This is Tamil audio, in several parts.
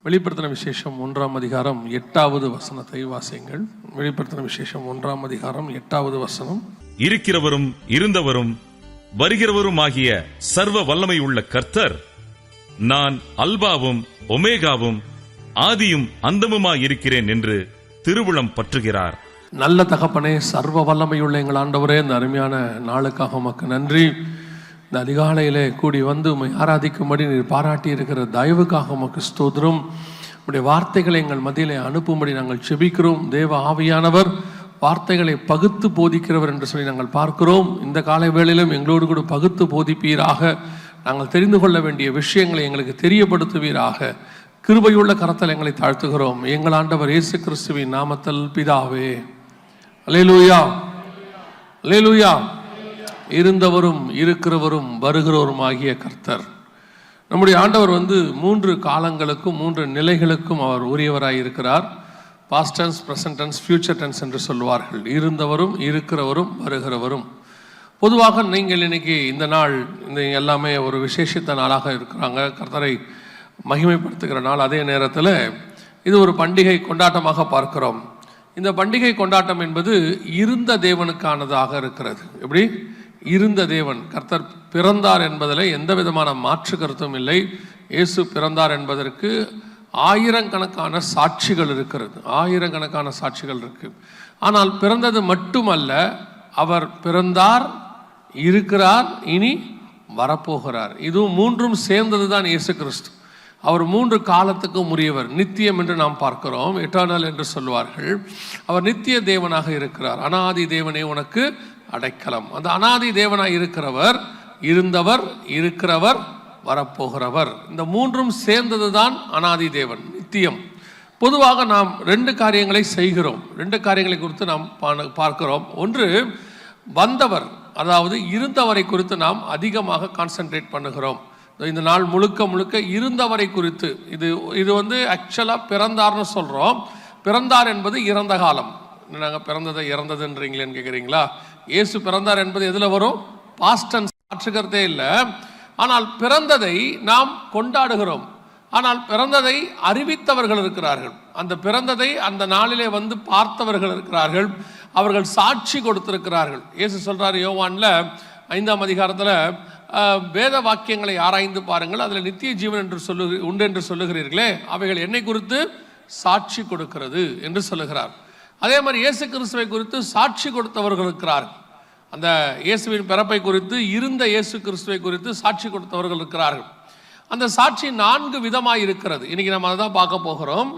வெளிப்படுத்தின விசேஷம் 1ஆம் அதிகாரம் 8வது வசனத்தை வாசியுங்கள். வெளிப்படுத்தின விசேஷம் 1ஆம் அதிகாரம் 8வது வசனம். இருக்கிறவரும் இருந்தவரும் வருகிறவரும் ஆகிய சர்வ வல்லமை உள்ள கர்த்தர், நான் அல்பாவும் ஒமேகாவும் ஆதியும் அந்தமுமாயிருக்கிறேன் என்று திருவுளம் பற்றுகிறார். நல்ல தகப்பனே, சர்வ வல்லமையுள்ள எங்கள் ஆண்டவரே, இந்த அருமையான நாளுக்காக உமக்கு நன்றி. இந்த அதிகாலையிலே கூடி வந்து உம்மை ஆராதிக்கும்படி நீர் பாராட்டி இருக்கிற தயவுக்காக உமக்கு ஸ்தோத்திரம். உம்முடைய வார்த்தைகளை எங்கள் மத்தியிலே அனுப்பும்படி நாங்கள் செபிக்கிறோம். தேவ ஆவியானவர் வார்த்தைகளை பகுத்து போதிக்கிறவர் என்று சொல்லி நாங்கள் பார்க்கிறோம். இந்த காலை வேளையிலும் எங்களோடு கூட பகுத்து போதிப்பீராக. நாங்கள் தெரிந்து கொள்ள வேண்டிய விஷயங்களை எங்களுக்கு தெரியப்படுத்துவீராக. கிருபையுள்ள கரத்தில் எங்களை தாழ்த்துகிறோம். எங்கள் ஆண்டவர் இயேசு கிறிஸ்துவின் நாமத்தில் பிதாவே. அல்லேலூயா, அல்லேலூயா. இருந்தவரும் இருக்கிறவரும் வருகிறவரும் ஆகிய கர்த்தர், நம்முடைய ஆண்டவர் 3 காலங்களுக்கும் 3 நிலைகளுக்கும் அவர் உரியவராய் இருக்கிறார். Past tense, present tense, future tense என்று சொல்வார்கள். இருந்தவரும் இருக்கிறவரும் வருகிறவரும். பொதுவாக நீங்கள் இன்னைக்கு இந்த நாள் இந்த எல்லாமே ஒரு விசேஷித்த நாளாக இருக்கிறாங்க, கர்த்தரை மகிமைப்படுத்துகிற நாள். அதே நேரத்தில் இது ஒரு பண்டிகை கொண்டாட்டமாக பார்க்கிறோம். இந்த பண்டிகை கொண்டாட்டம் என்பது இருந்த தேவனுக்கானதாக இருக்கிறது. எப்படி? இருந்த தேவன் கர்த்தர் பிறந்தார் என்பதில் எந்த விதமான மாற்று கருத்தும் இல்லை. இயேசு பிறந்தார் என்பதற்கு ஆயிரக்கணக்கான சாட்சிகள் இருக்கிறது, ஆயிரக்கணக்கான சாட்சிகள் இருக்கு. ஆனால் பிறந்தது மட்டுமல்ல, அவர் பிறந்தார், இருக்கிறார், இனி வரப்போகிறார். இதுவும் 3ம் சேர்ந்தது தான் இயேசு கிறிஸ்து. அவர் 3 காலத்துக்கும் உரியவர். நித்தியம் என்று நாம் பார்க்கிறோம், எட்டர்னல் என்று சொல்வார்கள். அவர் நித்திய தேவனாக இருக்கிறார். அனாதி தேவனே உனக்கு அடைக்கலம். அந்த அனாதி தேவனாய் இருக்கிறவர், இருந்தவர், இருக்கிறவர், வரப்போகிறவர். இந்த 3ம் சேர்ந்தது தான் அனாதி தேவன், நித்தியம். பொதுவாக நாம் 2 காரியங்களை செய்கிறோம். 2 காரியங்களை குறித்து நாம் பார்க்கிறோம். ஒன்று, வந்தவர், அதாவது இருந்தவரை குறித்து நாம் அதிகமாக கான்சென்ட்ரேட் பண்ணுகிறோம். இந்த நாள் முழுக்க இருந்தவரை குறித்து. இது ஆக்சுவலாக பிறந்தார்னு சொல்கிறோம். பிறந்தார் என்பது இறந்த காலம். நாங்கள் பிறந்ததை இறந்ததுன்றீங்களேன்னு கேட்குறீங்களா? இயேசு பிறந்தார் என்பது எதில் வரும்? பாஸ்ட் டென்ஸ், மாற்றுக்கிறதே இல்லை. ஆனால் பிறந்ததை நாம் கொண்டாடுகிறோம். ஆனால் பிறந்ததை அறிவித்தவர்கள் இருக்கிறார்கள். அந்த பிறந்ததை அந்த நாளிலே பார்த்தவர்கள் இருக்கிறார்கள். அவர்கள் சாட்சி கொடுத்திருக்கிறார்கள். இயேசு சொல்கிறார் யோவானில் 5ஆம் அதிகாரத்தில், வேத வாக்கியங்களை ஆராய்ந்து பாருங்கள், அதில் நித்திய ஜீவன் என்று உண்டு என்று சொல்லுகிறீர்களே, அவைகள் என்னை குறித்து சாட்சி கொடுக்கிறது என்று சொல்லுகிறார். அதே மாதிரி இயேசு கிறிஸ்துவை குறித்து சாட்சி கொடுத்தவர்கள் இருக்கிறார்கள். அந்த இயேசுவின் பிறப்பை குறித்து, இருந்த இயேசு கிறிஸ்துவை குறித்து சாட்சி கொடுத்தவர்கள் இருக்கிறார்கள். அந்த சாட்சி 4 விதமாக இருக்கிறது. இன்னைக்கு நம்ம அதை தான் பார்க்க போகிறோம்.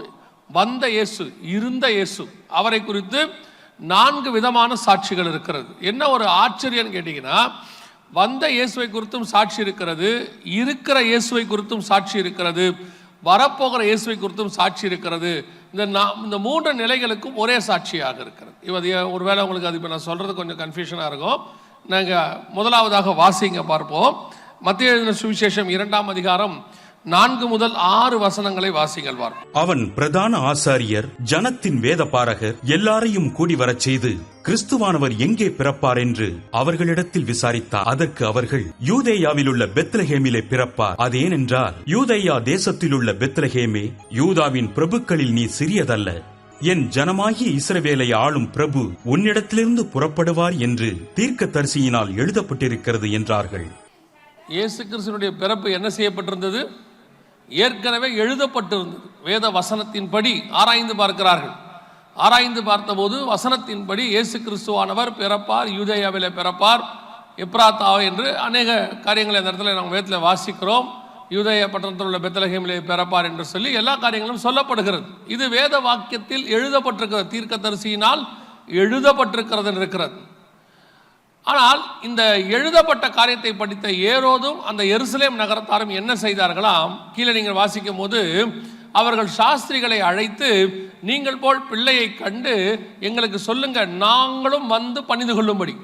வந்த இயேசு, இருந்த இயேசு, அவரை குறித்து 4 விதமான சாட்சிகள் இருக்கிறது. என்ன ஒரு ஆச்சரியம் கேட்டீங்கன்னா, வந்த இயேசுவை குறித்தும் சாட்சி இருக்கிறது, இருக்கிற இயேசுவை குறித்தும் சாட்சி இருக்கிறது, வரப்போகிற இயேசுவை குறித்தும் சாட்சி இருக்கிறது. இந்த 3 நிலைகளுக்கும் ஒரே சாட்சியாக இருக்கிறது. ஒருவேளை உங்களுக்கு அது இப்போ நான் சொல்கிறது கொஞ்சம் கன்ஃபியூஷனாக இருக்கும். நாங்கள் முதலாவதாக வாசிங்க பார்ப்போம். மத்தேயு எழுதின சுவிசேஷம் 2ஆம் அதிகாரம் 4 முதல் 6 வசனங்களை வாசிங்கள் பார்ப்போம். அவன் பிரதான ஆசாரியர், ஜனத்தின் வேத பாரகர் எல்லாரையும் கூடி வரச் செய்து, கிறிஸ்துவானவர் எங்கே பிறப்பார் என்று அவர்களிடத்தில் விசாரித்தார். அதற்கு அவர்கள், யூதேயாவில் உள்ள பெத்லஹேமிலே பிறப்பார். அதேனென்றால், யூதேயா தேசத்தில் உள்ள பெத்லஹேமே, யூதாவின் பிரபுக்களில் நீ சிறியதல்ல. என் ஜனமாகிய இஸ்ரவேலை ஆளும் பிரபு உன்னிடத்திலிருந்து புறப்படுவார் என்று தீர்க்கதரிசியினால் எழுதப்பட்டிருக்கிறது என்றார்கள். இயேசு கிறிஸ்துவினுடைய பிறப்பு என்ன செய்யப்பட்டிருந்தது? ஏற்கனவே எழுதப்பட்டிருந்தது. வேத வசனத்தின்படி ஆராய்ந்து பார்க்கிறார்கள். ஆராய்ந்து பார்த்தபோது வசனத்தின்படி இயேசு கிறிஸ்துவானவர் பிறப்பார், யூதேயாவிலே பிறப்பார், எப்ராத்தா என்று அநேக காரியங்களை அந்த இடத்துல நாங்கள் வேதத்தில் வாசிக்கிறோம். யூதேயா பட்டணத்தில் உள்ள பெத்லஹேமிலே பிறப்பார் என்று சொல்லி எல்லா காரியங்களும் சொல்லப்படுகிறது. இது வேத வாக்கியத்தில் எழுதப்பட்டிருக்கிறது, தீர்க்கதரிசியினால் எழுதப்பட்டிருக்கிறது இருக்கிறது. ஆனால் இந்த எழுதப்பட்ட காரியத்தை படித்த ஏரோதும் அந்த எருசலேம் நகரத்தாரும் என்ன செய்தார்களாம்? கீழே நீங்கள் வாசிக்கும் போது, அவர்கள் சாஸ்திரிகளை அழைத்து, நீங்கள் போல் பிள்ளையை கண்டு எங்களுக்கு சொல்லுங்க, நாங்களும் பணிந்து கொள்ளும்படி.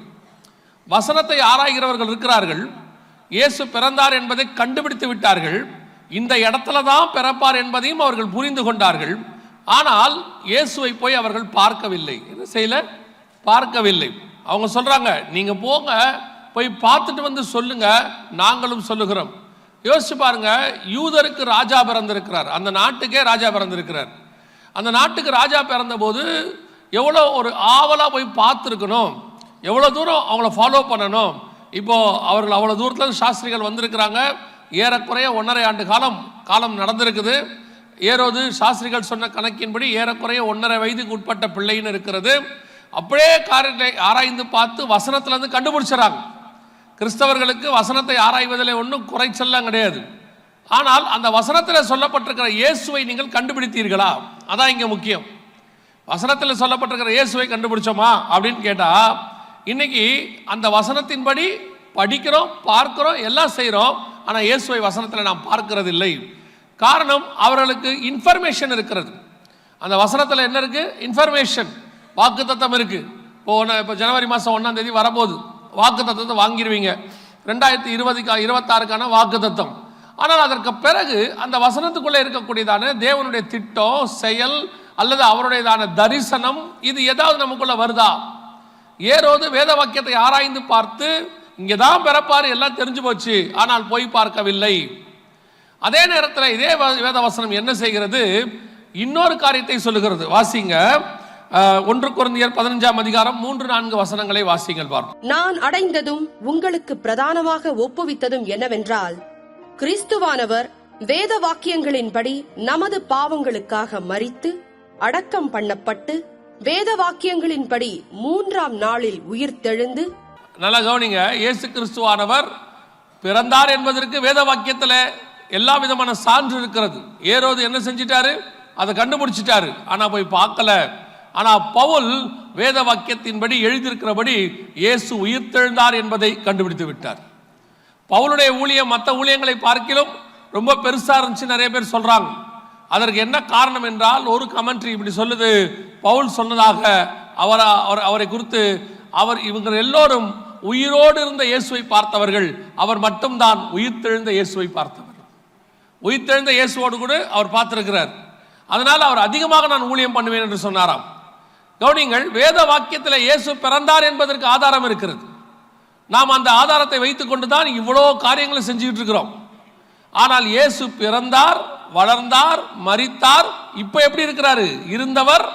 வசனத்தை ஆராய்கிறவர்கள் இருக்கிறார்கள். இயேசு பிறந்தார் என்பதை கண்டுபிடித்து விட்டார்கள். இந்த இடத்துல தான் பிறப்பார் என்பதையும் அவர்கள் புரிந்து கொண்டார்கள். ஆனால் இயேசுவை போய் அவர்கள் பார்க்கவில்லை. என்ன செய்யல? பார்க்கவில்லை. அவங்க சொல்றாங்க, நீங்க போங்க, போய் பார்த்துட்டு சொல்லுங்க, நாங்களும் சொல்லுகிறோம். யோசிச்சு பாருங்க, யூதருக்கு ராஜா பிறந்திருக்கிறார், அந்த நாட்டுக்கே ராஜா பிறந்திருக்கிறார். அந்த நாட்டுக்கு ராஜா பிறந்த போது எவ்வளோ ஒரு ஆவலாக போய் பார்த்துருக்கணும், எவ்வளோ தூரம் அவங்கள ஃபாலோ பண்ணணும். இப்போது அவர்கள் அவ்வளோ தூரத்தில் சாஸ்திரிகள் வந்திருக்கிறாங்க. ஏறக்குறைய 1.5 ஆண்டு காலம் நடந்திருக்குது. ஏரோது சாஸ்திரிகள் சொன்ன கணக்கின்படி ஏறக்குறைய 1.5 வயதுக்கு உட்பட்ட பிள்ளைன்னு இருக்கிறது. அப்படியே காரியத்தை ஆராய்ந்து பார்த்து வசனத்திலேருந்து கண்டுபிடிச்சிடறாங்க. கிறிஸ்தவர்களுக்கு வசனத்தை ஆராய்வதில் ஒன்றும் குறைச்சல்லாம் கிடையாது. ஆனால் அந்த வசனத்தில் சொல்லப்பட்டிருக்கிற இயேசுவை நீங்கள் கண்டுபிடித்தீர்களா? அதான் இங்கே முக்கியம். வசனத்தில் சொல்லப்பட்டிருக்கிற இயேசுவை கண்டுபிடிச்சோமா அப்படின்னு கேட்டால், இன்னைக்கு அந்த வசனத்தின்படி படிக்கிறோம், பார்க்கிறோம், எல்லாம் செய்கிறோம். ஆனால் இயேசுவை வசனத்தில் நாம் பார்க்கிறது இல்லை. காரணம், அவர்களுக்கு இன்ஃபர்மேஷன் இருக்கிறது. அந்த வசனத்தில் என்ன இருக்கு? இன்ஃபர்மேஷன், வாக்கு தத்தம் இருக்கு. இப்போ ஜனவரி மாதம் 1ஆம் தேதி வரப்போகுது, வாக்கு தத்தத்தை வாங்கிடுவீங்க. 2026க்கான வாக்கு தத்தம். ஆனால் அதற்கு பிறகு அந்த வசனத்துக்குள்ளே இருக்கக்கூடியதான தேவனுடைய திட்டம், செயல் அல்லது அவருடையதான தரிசனம், இது ஏதாவது நமக்குள்ள வருதா? ஏரோது வேத வாக்கியத்தை ஆராய்ந்து பார்த்து இங்கே தான் பிறப்பாரு, எல்லாம் தெரிஞ்சு போச்சு, ஆனால் போய் பார்க்கவில்லை. அதே நேரத்தில் இதே வேத வசனம் என்ன செய்கிறது? இன்னொரு காரியத்தை சொல்லுகிறது. வாசிங்க, 1 கொரிந்தியர் 15ஆம் அதிகாரம் 3-4 வசனங்களை வாசிங்கள் பார்ப்போம். நான் அடைந்ததும் உங்களுக்கு பிரதானமாக ஒப்புவித்ததும் என்னவென்றால், கிறிஸ்துவானவர் வேத வாக்கியங்களின்படி நமது பாவங்களுக்காக மரித்து அடக்கம் பண்ணப்பட்டு வேத வாக்கியங்களின்படி 3ஆம் நாளில் உயிர்த்தெழுந்து. நல்லா கவனிங்க, இயேசு கிறிஸ்துவானவர் பிறந்தார் என்பதற்கு வேத வாக்கியத்தில் எல்லா விதமான சான்று இருக்கிறது. ஏரோது என்ன செஞ்சிட்டாரு? அதை கண்டுபிடிச்சிட்டாரு, ஆனா போய் பார்க்கல. ஆனா பவுல் வேத வாக்கியத்தின்படி எழுதியிருக்கிறபடி இயேசு உயிர்த்தெழுந்தார் என்பதை கண்டுபிடித்து விட்டார். பவுலுடைய ஊழியம் மற்ற ஊழியங்களை பார்க்கிலும் ரொம்ப பெருசா இருந்துச்சு நிறைய பேர் சொல்றாங்க. அதற்கு என்ன காரணம் என்றால், ஒரு கமெண்ட்ரி இப்படி சொல்லுது, பவுல் சொன்னதாக அவரை குறித்து இவங்க எல்லோரும் உயிரோடு இருந்த இயேசுவை பார்த்தவர்கள், அவர் மட்டும்தான் உயிர்த்தெழுந்த இயேசுவை பார்த்தவர். உயிர்த்தெழுந்த இயேசுவோடு கூட அவர் பார்த்திருக்கிறார். அதனால் அவர் அதிகமாக நான் ஊழியம் பண்ணுவேன் என்று சொன்னாராம். கவனிங்கள், வேத வாக்கியத்தில் இயேசு பிறந்தார் என்பதற்கு ஆதாரம் இருக்கிறது. நாம் அந்த ஆதாரத்தை வைத்துக் கொண்டுதான் இவ்வளோ காரியங்களை செஞ்சுக்கிட்டு இருக்கிறோம். ஆனால் இயேசு பிறந்தார், வளர்ந்தார், மரித்தார், இப்ப எப்படி இருக்கிறாரு? இருந்தவர்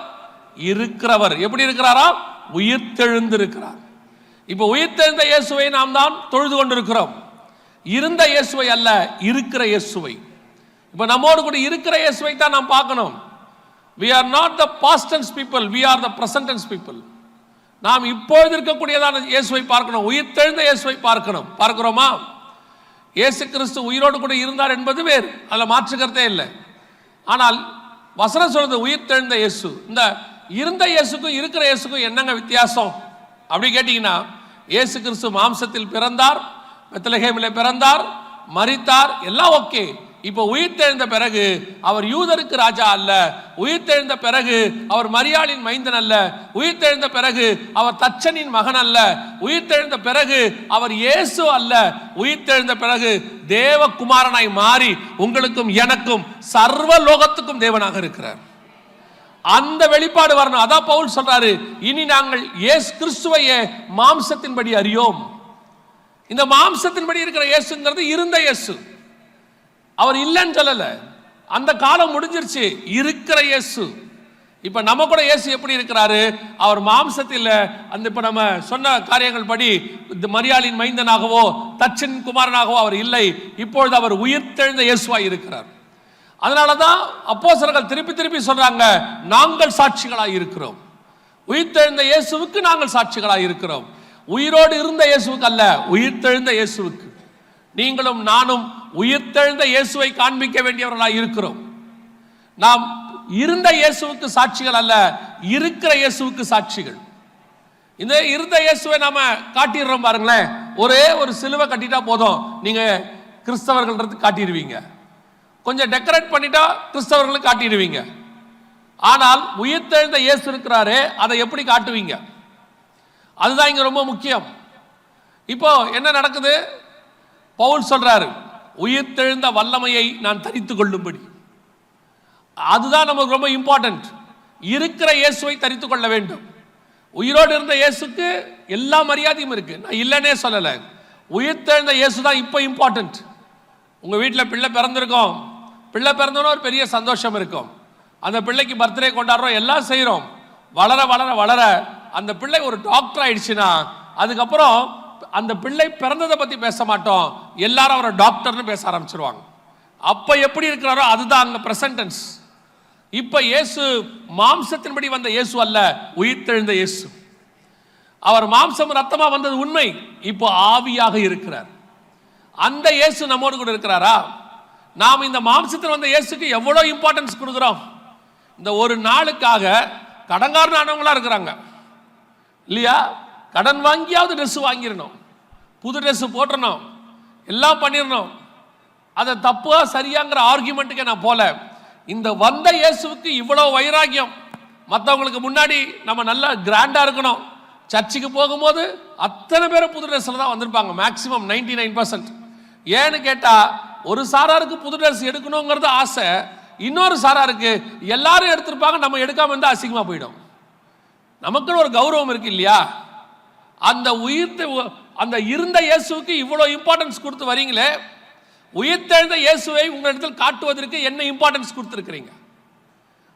இருக்கிறவர். எப்படி இருக்கிறாரா? உயிர்த்தெழுந்திருக்கிறார். இப்ப உயிர்த்தெழுந்த இயேசுவை நாம் தான் தொழுது கொண்டிருக்கிறோம். இருந்த இயேசுவை அல்ல, இருக்கிற இயேசுவை. இப்ப நம்மோடு கூட இருக்கிற இயேசுவை தான் நாம் பார்க்கணும். We are not the past tense people, we are the present tense people. நாம் இப்பொழுது இருக்கக்கூடியதான இயேசுவை பார்க்கணும், உயிர்த்தெழுந்த இயேசுவை பார்க்கணும். பார்க்கிறோமா? இயேசு கிறிஸ்து உயிரோடு கூட இருந்தார் என்பது வேறு, அதில் மாற்றுக்கிறதே இல்லை. ஆனால் வசனம் சொல்றது உயிர்த்தெழுந்த இயேசு. இந்த இருந்த இயேசுக்கும் இருக்கிற இயேசுக்கும் என்னங்க வித்தியாசம் அப்படி கேட்டீங்கன்னா, இயேசு கிறிஸ்து மாம்சத்தில் பிறந்தார், பெத்லகேமில் பிறந்தார், மரித்தார், எல்லாம் ஓகே. இப்போ உயிர்த்தெழுந்த பிறகு அவர் யூதருக்கு ராஜா அல்ல, உயிர்த்தெழுந்த பிறகு அவர் மரியாளின் மைந்தன் அல்ல, உயிர்த்தெழுந்த பிறகு அவர் தச்சனின் மகன் அல்ல, உயிர்த்தெழுந்த பிறகு அவர் இயேசு அல்ல, உயிர்த்தெழுந்த பிறகு தேவகுமாரனாய் மாறி உங்களுக்கும் எனக்கும் சர்வ லோகத்துக்கும் தேவனாக இருக்கிறார். அந்த வெளிப்பாடு வரணும். அதான் பவுல் சொல்றாரு, இனி நாங்கள் இயேசு கிறிஸ்துவையே மாம்சத்தின்படி அறியோம். இந்த மாம்சத்தின்படி இருக்கிற இயேசுங்கிறது இருந்த இயேசு, அவர் இல்லைன்னு சொல்லல. அந்த காலம் முடிஞ்சிருச்சு, இருக்கிற இயேசு. இப்ப நம்ம கூட இயேசு எப்படி இருக்கிறாரு? அவர் மாம்சத்தில் அந்த இப்ப நம்ம சொன்ன காரியங்கள் படி மரியாளின் மைந்தனாகவோ தச்சன் குமாரனாகவோ அவர் இல்லை. இப்பொழுது அவர் உயிர்த்தெழுந்த இயேசுவாய் இருக்கிறார். அதனாலதான் அப்போஸ்தலர்கள் திருப்பி திருப்பி சொல்றாங்க, நாங்கள் சாட்சிகளாய் இருக்கிறோம். உயிர்த்தெழுந்த இயேசுவுக்கு நாங்கள் சாட்சிகளாய் இருக்கிறோம். உயிரோடு இருந்த இயேசுவுக்கு அல்ல, உயிர்த்தெழுந்த இயேசுவுக்கு. நீங்களும் நானும் உயிர்த்தெழுந்த இயேசுவை காண்பிக்க வேண்டியவர்களாக இருக்கிறோம். நாம் இருந்த இயேசுவுக்கு சாட்சிகள் அல்ல, இருக்கிற இயேசுவுக்கு சாட்சிகள். இந்த இருந்த இயேசுவை நாம காட்டிடுறோம் பாருங்களேன். ஒரே ஒரு சிலுவை கட்டிட்டா போதும், நீங்க கிறிஸ்தவர்கள் காட்டிடுவீங்க. கொஞ்சம் டெக்கரேட் பண்ணிட்டா கிறிஸ்தவர்களுக்கு காட்டிடுவீங்க. ஆனால் உயிர்த்தெழுந்த இயேசு இருக்கிறாரே, அதை எப்படி காட்டுவீங்க? அதுதான் இங்க ரொம்ப முக்கியம். இப்போ என்ன நடக்குது? பவுல் சொல்றாரு, உயிர்த்தெழுந்த வல்லமையை நான் தரித்துக் கொள்ளும்படி. அதுதான் நமக்கு ரொம்ப இம்பார்ட்டன்ட். இருக்கிற இயேசுவை தரித்துக் கொள்ள வேண்டும். உயிரோடு இருந்த இயேசுக்கு எல்லா மரியாதையும் இருக்கு, நான் இல்லைன்னே சொல்லல. உயிர்த்தெழுந்த இயேசு தான் இப்ப இம்பார்ட்டன்ட். உங்கள் வீட்டில் பிள்ளை பிறந்திருக்கோம், பிள்ளை பிறந்தோன்னு ஒரு பெரிய சந்தோஷம் இருக்கும். அந்த பிள்ளைக்கு பர்த்டே கொண்டாடுறோம், எல்லாம் செய்கிறோம். வளர வளர வளர அந்த பிள்ளை ஒரு டாக்டர் ஆயிடுச்சுன்னா அதுக்கப்புறம் அந்த பிள்ளை பிறந்ததை பற்றி பேச மாட்டோம், எல்லாரும் அவரை டாக்டர்னு பேச ஆரம்பிச்சிருவாங்க. அப்போ எப்படி இருக்கிறாரோ அதுதான் அங்கே பிரசன்டென்ஸ். இப்போ இயேசு மாம்சத்தின்படி வந்த இயேசு அல்ல, உயிர்த்தெழுந்த இயேசு. அவர் மாம்சம் ரத்தமாக வந்தது உண்மை, இப்போ ஆவியாக இருக்கிறார். அந்த இயேசு நம்மோடு கூட இருக்கிறாரா? நாம் இந்த மாம்சத்தில் வந்த இயேசுக்கு எவ்வளோ இம்பார்ட்டன்ஸ் கொடுக்குறோம். இந்த ஒரு நாளுக்காக கடன்காரன் ஆனவங்களா இருக்கிறாங்க இல்லையா? கடன் வாங்கியாவது ட்ரெஸ் வாங்கிடணும், புது ட்ரெஸ் போட்டுறணும், எல்லாம் பண்ணிடணும். அதை தப்பா சரியாங்கிற ஆர்குமெண்ட்டுக்கு நான் போல. இந்த வந்த இயேசுவுக்கு இவ்வளோ வைராக்கியம். மற்றவங்களுக்கு முன்னாடி நம்ம நல்லா கிராண்டா இருக்கணும். சர்ச்சுக்கு போகும்போது அத்தனை பேரும் புது ட்ரெஸ்ல தான் வந்திருப்பாங்க, மேக்சிமம் 99%. ஏன்னு கேட்டா ஒரு சாராருக்கு புது ட்ரெஸ் எடுக்கணுங்கிறது ஆசை, இன்னொரு சாராருக்கு எல்லாரும் எடுத்திருப்பாங்க, நம்ம எடுக்காம இருந்தா அசிங்கமா போயிடும். நமக்குன்னு ஒரு கௌரவம் இருக்கு இல்லையா? அந்த இருந்த இயேசுவுக்கு இவ்வளோ இம்பார்ட்டன்ஸ் கொடுத்து வரீங்களே, உயிர்த்தெழுந்த இயேசுவை உங்களிடத்தில் காட்டுவதற்கு என்ன இம்பார்ட்டன்ஸ் கொடுத்திருக்கிறீங்க?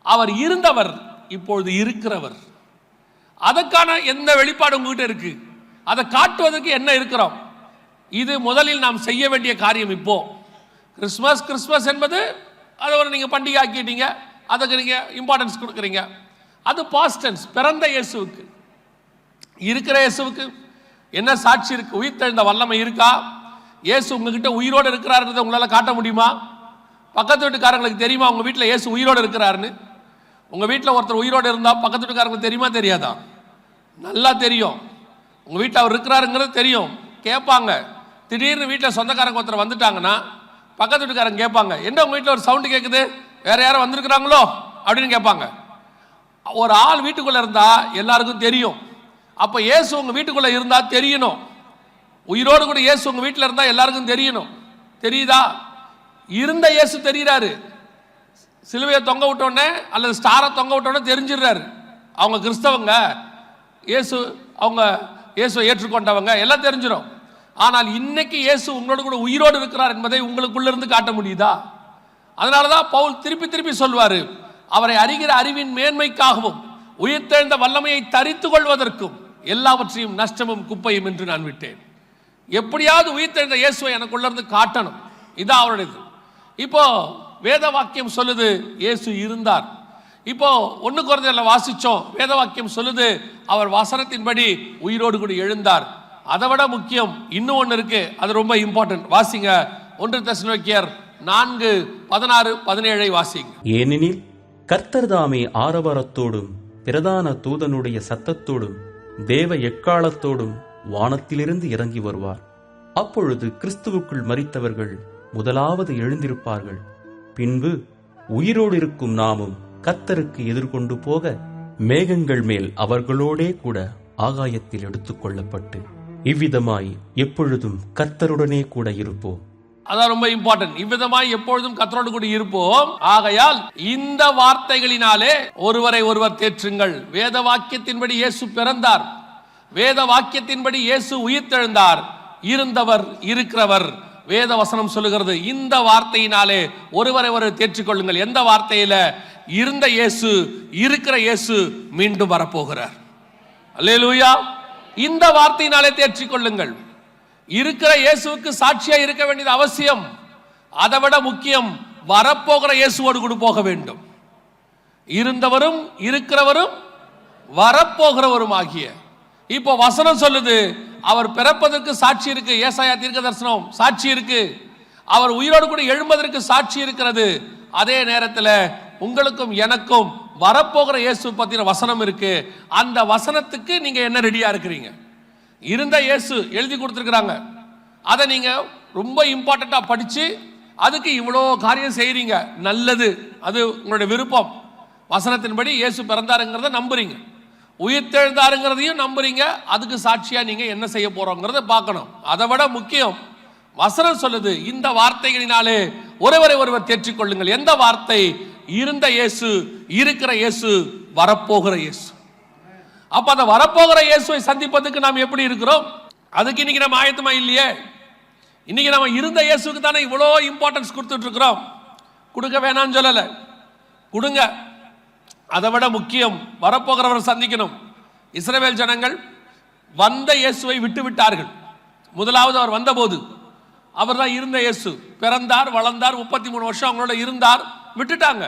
அவர் இருந்தவர், இப்பொழுது இருக்கிறவர். அதற்கான எந்த வெளிப்பாடு உங்ககிட்ட இருக்கு? அதை காட்டுவதற்கு என்ன இருக்கிறோம்? இது முதலில் நாம் செய்ய வேண்டிய காரியம். இப்போ கிறிஸ்மஸ் என்பது அதை ஒரு நீங்கள் பண்டிகை ஆக்கிட்டீங்க, அதுக்கு நீங்கள் இம்பார்ட்டன்ஸ் கொடுக்குறீங்க. அது பாஸ்ட் டென்ஸ். பிறந்த இயேசுவுக்கு, இருக்கிற இயேசுவுக்கு என்ன சாட்சி இருக்கு? உயிர்த்தெழுந்த வல்லமை இருக்கா? இயேசு உங்ககிட்ட உயிரோடு இருக்கிறாருன்றதை உங்களால் காட்ட முடியுமா? பக்கத்து வீட்டுக்காரங்களுக்கு தெரியுமா உங்கள் வீட்டில் இயேசு உயிரோடு இருக்கிறாருன்னு? உங்கள் வீட்டில் ஒருத்தர் உயிரோடு இருந்தால் பக்கத்து வீட்டுக்காரங்களுக்கு தெரியுமா தெரியாதா? நல்லா தெரியும். உங்கள் வீட்டில் அவர் இருக்கிறாருங்கிறது தெரியும். கேட்பாங்க. திடீர்னு வீட்டில் சொந்தக்காரங்க ஒருத்தர் வந்துட்டாங்கன்னா பக்கத்து வீட்டுக்காரங்க கேட்பாங்க, என்ன உங்கள் வீட்டில் ஒரு சவுண்டு கேட்குது, வேற யாரும் வந்திருக்கிறாங்களோ அப்படின்னு கேட்பாங்க. ஒரு ஆள் வீட்டுக்குள்ளே இருந்தால் எல்லாருக்கும் தெரியும். அப்போ இயேசு உங்கள் வீட்டுக்குள்ளே இருந்தால் தெரியணும். உயிரோடு கூட இயேசு உங்கள் வீட்டில் இருந்தால் எல்லாருக்கும் தெரியணும். தெரியுதா? இருந்த இயேசு தெரிகிறாரு. சிலுவையை தொங்க விட்டோடனே அல்லது ஸ்டாரை தொங்க விட்டோடனே தெரிஞ்சிடுறாரு. அவங்க கிறிஸ்தவங்க, அவங்க இயேசுவை ஏற்றுக்கொண்டவங்க, எல்லாம் தெரிஞ்சிடும். ஆனால் இன்னைக்கு இயேசு உங்களோடு கூட உயிரோடு இருக்கிறார் என்பதை உங்களுக்குள்ள இருந்து காட்ட முடியுதா? அதனாலதான் பவுல் திருப்பி திருப்பி சொல்வாரு, அவரை அறிகிற அறிவின் மேன்மைக்காகவும் உயிர்த்தெழுந்த வல்லமையை தரித்து கொள்வதற்கும் எல்லாவற்றையும் நஷ்டமும் குப்பையும் என்று நான் விட்டேன். எப்படியாவது உயிர்த்தெழுந்த இயேசுவை எனக்குள்ள இருந்து காட்டணும். இதான் அவருடையது. இப்போ வேத வாக்கியம் சொல்லுது இயேசு இருந்தார். இப்போ 1 கொரிந்தியர்ல வாசிச்சோம், வேத வாக்கியம் சொல்லுது அவர் வசனத்தின்படி உயிரோடு கூட எழுந்தார். அதை விட முக்கியம் இன்னும் ஒன்று இருக்கு, அது ரொம்ப இம்பார்ட்டன்ட். வாசிங்க 1 தெசலோனிக்கேயர் 4:16-17 வாசிங்க. ஏனெனில் கர்த்தர் தாமே ஆரவாரத்தோடும் பிரதான தூதனுடைய சத்தத்தோடும் தேவ எக்காலத்தோடும் வானத்திலிருந்து இறங்கி வருவார். அப்பொழுது கிறிஸ்துவுக்குள் மரித்தவர்கள் முதலாவது எழுந்திருப்பார்கள். பின்பு உயிரோடு இருக்கும் நாமும் கர்த்தருக்கு எதிர்கொண்டு போக மேகங்கள் மேல் அவர்களோடே கூட ஆகாயத்தில் எடுத்துக் கொள்ளப்பட்டு இவ்விதமாய் எப்பொழுதும் கர்த்தருடனே கூட இருப்போம். அதான் ரொம்ப இம்பார்ட்டன்ட். இவ்விதமாய் எப்பொழுதும் கர்த்தரோடு கூட இருப்போம். ஆகையால் இந்த வார்த்தைகளினாலே ஒருவரை ஒருவர் தேற்றுங்கள். வேத வாக்கியத்தின்படி இயேசு பிறந்தார், வேத வாக்கியத்தின்படி இயேசு உயிர்த்தெழுந்தார், இருந்தவர் இருக்கிறவர். வேத வசனம் சொல்லுகிறது, இந்த வார்த்தையினாலே ஒருவரை ஒருவர் தேற்றிக்கொள்ளுங்கள். எந்த வார்த்தையில? இருந்த இயேசு, இருக்கிற இயேசு மீண்டும் வரப்போகிறார். அல்லேலூயா. இந்த வார்த்தையினாலே தேற்றிக்கொள்ளுங்கள். இருக்கிற இயேசுவுக்கு சாட்சியா இருக்க வேண்டியது அவசியம். அதை விட முக்கியம், வரப்போகிற இயேசுவோடு கூட போக வேண்டும். இருந்தவரும் இருக்கிறவரும் வரப்போகிறவரும் ஆகிய. இப்போ வசனம் சொல்லுது அவர் பிறப்பதற்கு சாட்சி இருக்கு. ஏசாயா தீர்க்க தரிசனம் சாட்சி இருக்கு. அவர் உயிரோடு கூட எழும்பதற்கு சாட்சி இருக்கிறது. அதே நேரத்தில் உங்களுக்கும் எனக்கும் வரப்போகிற இயேசு பத்தின வசனம் இருக்கு. அந்த வசனத்துக்கு நீங்க என்ன ரெடியா இருக்கிறீங்க? இருந்த இயேசு எழுதி கொடுத்துருக்காங்க, அதை நீங்க ரொம்ப இம்பார்ட்டண்டா படிச்சு அதுக்கு இவ்வளோ காரியம் செய்றீங்க. நல்லது, அது உங்களுடைய விருப்பம். வசனத்தின்படி இயேசு பிறந்தாருங்கிறத நம்புறீங்க, உயிர்த்தெழுந்தாருங்கிறதையும் நம்புறீங்க. அதுக்கு சாட்சியா நீங்க என்ன செய்ய போறோங்கிறத பார்க்கணும். அதை விட முக்கியம், வசனம் சொல்லுது இந்த வார்த்தைகளினாலே ஒருவரை ஒருவர் தேற்றிக்கொள்ளுங்கள். எந்த வார்த்தை? இருந்த இயேசு, இருக்கிற இயேசு, வரப்போகிற இயேசு. அப்ப அந்த வரப்போகிற இயேசுவை சந்திப்பதற்கு நாம் எப்படி இருக்கிறோம்? அதுக்கு இன்னைக்கு நம்ம ஆயத்தமா இல்லையே. இன்னைக்கு நம்ம இருந்த இயேசுக்கு தானே இவ்வளோ இம்பார்ட்டன்ஸ் கொடுத்துட்டு இருக்கிறோம். கொடுக்க வேணாம்னு சொல்லலை, கொடுங்க. அதை விட முக்கியம், வரப்போகிறவர் சந்திக்கணும். இஸ்ரவேல் ஜனங்கள் வந்த இயேசுவை விட்டு விட்டார்கள். முதலாவது அவர் வந்தபோது அவர் தான் இருந்த இயேசு, பிறந்தார், வளர்ந்தார், 33 வருஷம் அவங்களோட இருந்தார், விட்டுட்டாங்க.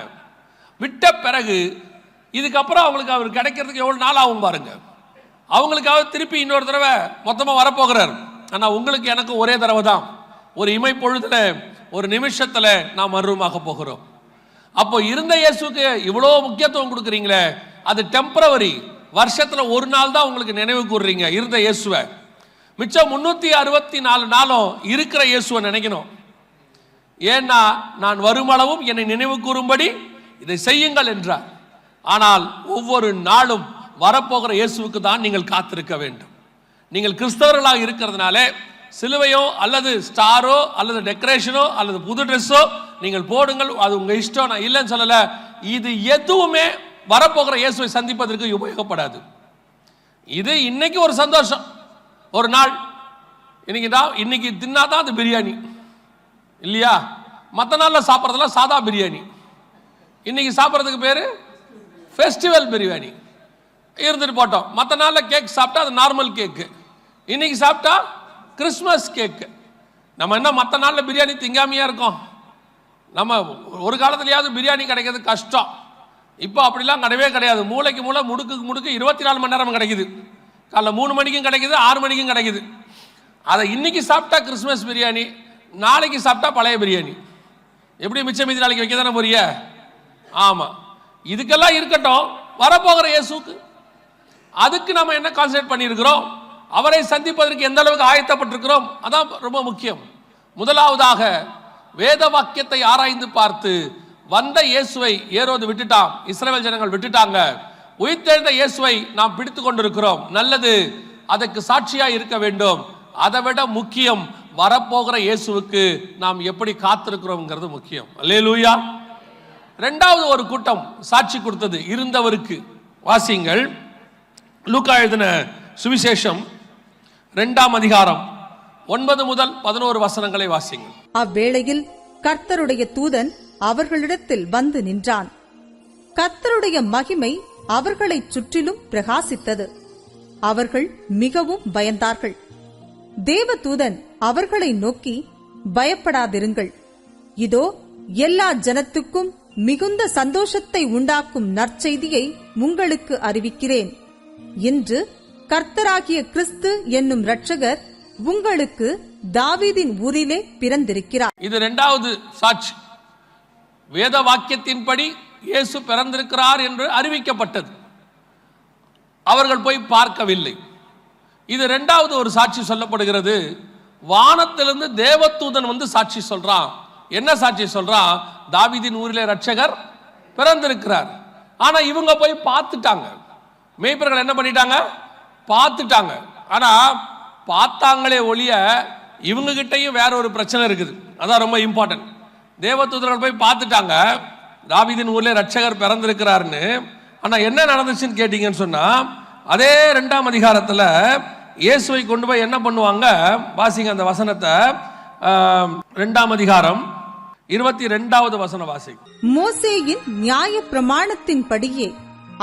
விட்ட பிறகு இதுக்கப்புறம் அவங்களுக்கு அவர் கிடைக்கிறதுக்கு எவ்வளவு நாள் ஆகும் பாருங்க. அவங்களுக்காக திருப்பி இன்னொரு தடவை மொத்தமா வரப்போகிறார். ஆனா உங்களுக்கு எனக்கு ஒரே தடவை தான், ஒரு இமை பொழுதுல, ஒரு நிமிஷத்துல நாம் மறுரூபமாக போகிறோம். அப்போ இருந்த இயேசுக்கு இவ்வளோ முக்கியத்துவம் கொடுக்குறீங்களே, அது டெம்பரவரி. வருஷத்துல ஒரு நாள் தான் உங்களுக்கு நினைவு கூறுறீங்க இருந்த இயேசுவை. மிச்சம் 364 நாளும் இருக்கிற இயேசுவை நினைக்கணும். ஏன்னா நான் வருமளவும் என்னை நினைவு கூறும்படி இதை செய்யுங்கள் என்றார். ஆனால் ஒவ்வொரு நாளும் வரப்போகிற இயேசுவுக்கு தான் நீங்கள் காத்திருக்க வேண்டும். நீங்கள் கிறிஸ்தவர்களாக இருக்கிறதுனால சிலுவையோ அல்லது ஸ்டாரோ அல்லது டெக்கரேஷனோ அல்லது புது ட்ரெஸ்ஸோ நீங்கள் போடுங்கள், அது உங்க இஷ்டம், நான் இல்லைன்னு சொல்லல. இது எதுவுமே வரப்போகிற இயேசுவை சந்திப்பதற்கு உபயோகப்படாது. இது இன்னைக்கு ஒரு சந்தோஷம், ஒரு நாள். இன்னைக்கு தின்னாதான் அது பிரியாணி இல்லையா? மற்ற நாளில் சாப்பிட்றதுலாம் சாதா பிரியாணி. இன்னைக்கு சாப்பிட்றதுக்கு பேரு ஃபெஸ்டிவல் பிரியாணி. இருந்துட்டு போட்டோம். மற்ற நாளில் கேக் சாப்பிட்டா அது நார்மல் கேக்கு, இன்னைக்கு சாப்பிட்டா கிறிஸ்மஸ் கேக்கு. நம்ம என்ன மற்ற நாளில் பிரியாணி திங்காமையா இருக்கோம்? நம்ம ஒரு காலத்துலயாவது பிரியாணி கிடைக்கிறது கஷ்டம். இப்போ அப்படிலாம் கிடையவே கிடையாது. மூளைக்கு மூளை, முடுக்கு முடுக்கு 24 மணி நேரம் கிடைக்குது. காலைல 3 மணிக்கும் கிடைக்குது, 6 மணிக்கும் கிடைக்குது. அதை இன்னைக்கு சாப்பிட்டா கிறிஸ்மஸ் பிரியாணி, நாளைக்கு சாப்பிட்டா பழைய பிரியாணி. எப்படி மிச்சம் மீதி நாளைக்கு வைக்க தானே போறிய? ஆமா. இதுக்கெல்லாம் இருக்கட்டும், வரப்போகிற இயேசுக்கு அதுக்கு நம்ம என்ன கான்சென்ட்ரேட் பண்ணியிருக்கிறோம்? அவரை சந்திப்பதற்கு எந்த அளவுக்கு ஆயத்தப்பட்டிருக்கிறோம்? அதான் ரொம்ப முக்கியம். முதலாவதாக வேத வாக்கியத்தை ஆராய்ந்து பார்த்து வந்த இயேசுவை ஏரோது விட்டுட்டான், இஸ்ரவேல் ஜனங்கள் விட்டுட்டாங்க. உயிர்த்தெழுந்த இயேசுவை நாம் பிடித்து கொண்டிருக்கிறோம், நல்லது. அதற்கு சாட்சியா இருக்க வேண்டும். அதை விட முக்கியம், வரப்போகிற இயேசுவுக்கு நாம் எப்படி காத்திருக்கிறோம்ங்கிறது முக்கியம். அல்லேலூயா. இரண்டாவது ஒரு கூட்டம் சாட்சி கொடுத்தது இருந்தவருக்கு. வாசிங்கள், லூக்கா எழுதின சுவிசேஷம் 2ஆம் அதிகாரம் 9 முதல் 11 வசனங்களை வாசிங்கள். அவ்வேளையில் கர்த்தருடைய தூதன் அவர்களிடத்தில் வந்து நின்றான். கர்த்தருடைய மகிமை அவர்களைச் சுற்றிலும் பிரகாசித்தது. அவர்கள் மிகவும் பயந்தார்கள். தேவதூதன் அவர்களை நோக்கி, பயப்படாதிருங்கள், இதோ எல்லா ஜனத்துக்கும் மிகுந்த சந்தோஷத்தை உண்டாக்கும் நற்செய்தியை உங்களுக்கு அறிவிக்கிறேன். இன்று கர்த்தராகிய கிறிஸ்து என்னும் இரட்சகர் உங்களுக்கு தாவீதின் ஊரிலே பிறந்திருக்கிறார். இது இரண்டாவது சாட்சி. வேத வாக்கியத்தின்படி இயேசு பிறந்திருக்கிறார் என்று அறிவிக்கப்பட்டது. அவர்கள் போய் பார்க்கவில்லை. இது இரண்டாவது ஒரு சாட்சி சொல்லப்படுகிறது. வானத்திலிருந்து தேவதூதன் வந்து சாட்சி சொல்றான். என்ன சாட்சி சொல்றான்? தாவீதின் ஊரிலே இரட்சகர் பிறந்திருக்கிறார். ஆனா இவங்க போய் பார்த்துட்டாங்க. மேய்ப்பர்கள் என்ன பண்ணிட்டாங்க? பார்த்துட்டாங்க. ஆனா பார்த்தாங்களே ஒழிய இவங்க கிட்டையும் வேற ஒரு பிரச்சனை இருக்குது. அதான் ரொம்ப இம்பார்ட்டன்ட். தேவதூதர்கள் போய் பார்த்துட்டாங்க தாவீதின் ஊர்ல இரட்சகர் பிறந்திருக்கிறாருன்னு. ஆனா என்ன நடந்துச்சுன்னு கேட்டீங்கன்னு சொன்னா, அதே 2ஆம் அதிகாரத்துல இயேசுவை கொண்டு போய் என்ன பண்ணுவாங்க? வாசிங்க அந்த வசனத்தை. 2ஆம் அதிகாரம் 22வது வசனம் வாசிங்க. மோசேயின் நியாய பிரமாணத்தின்படியே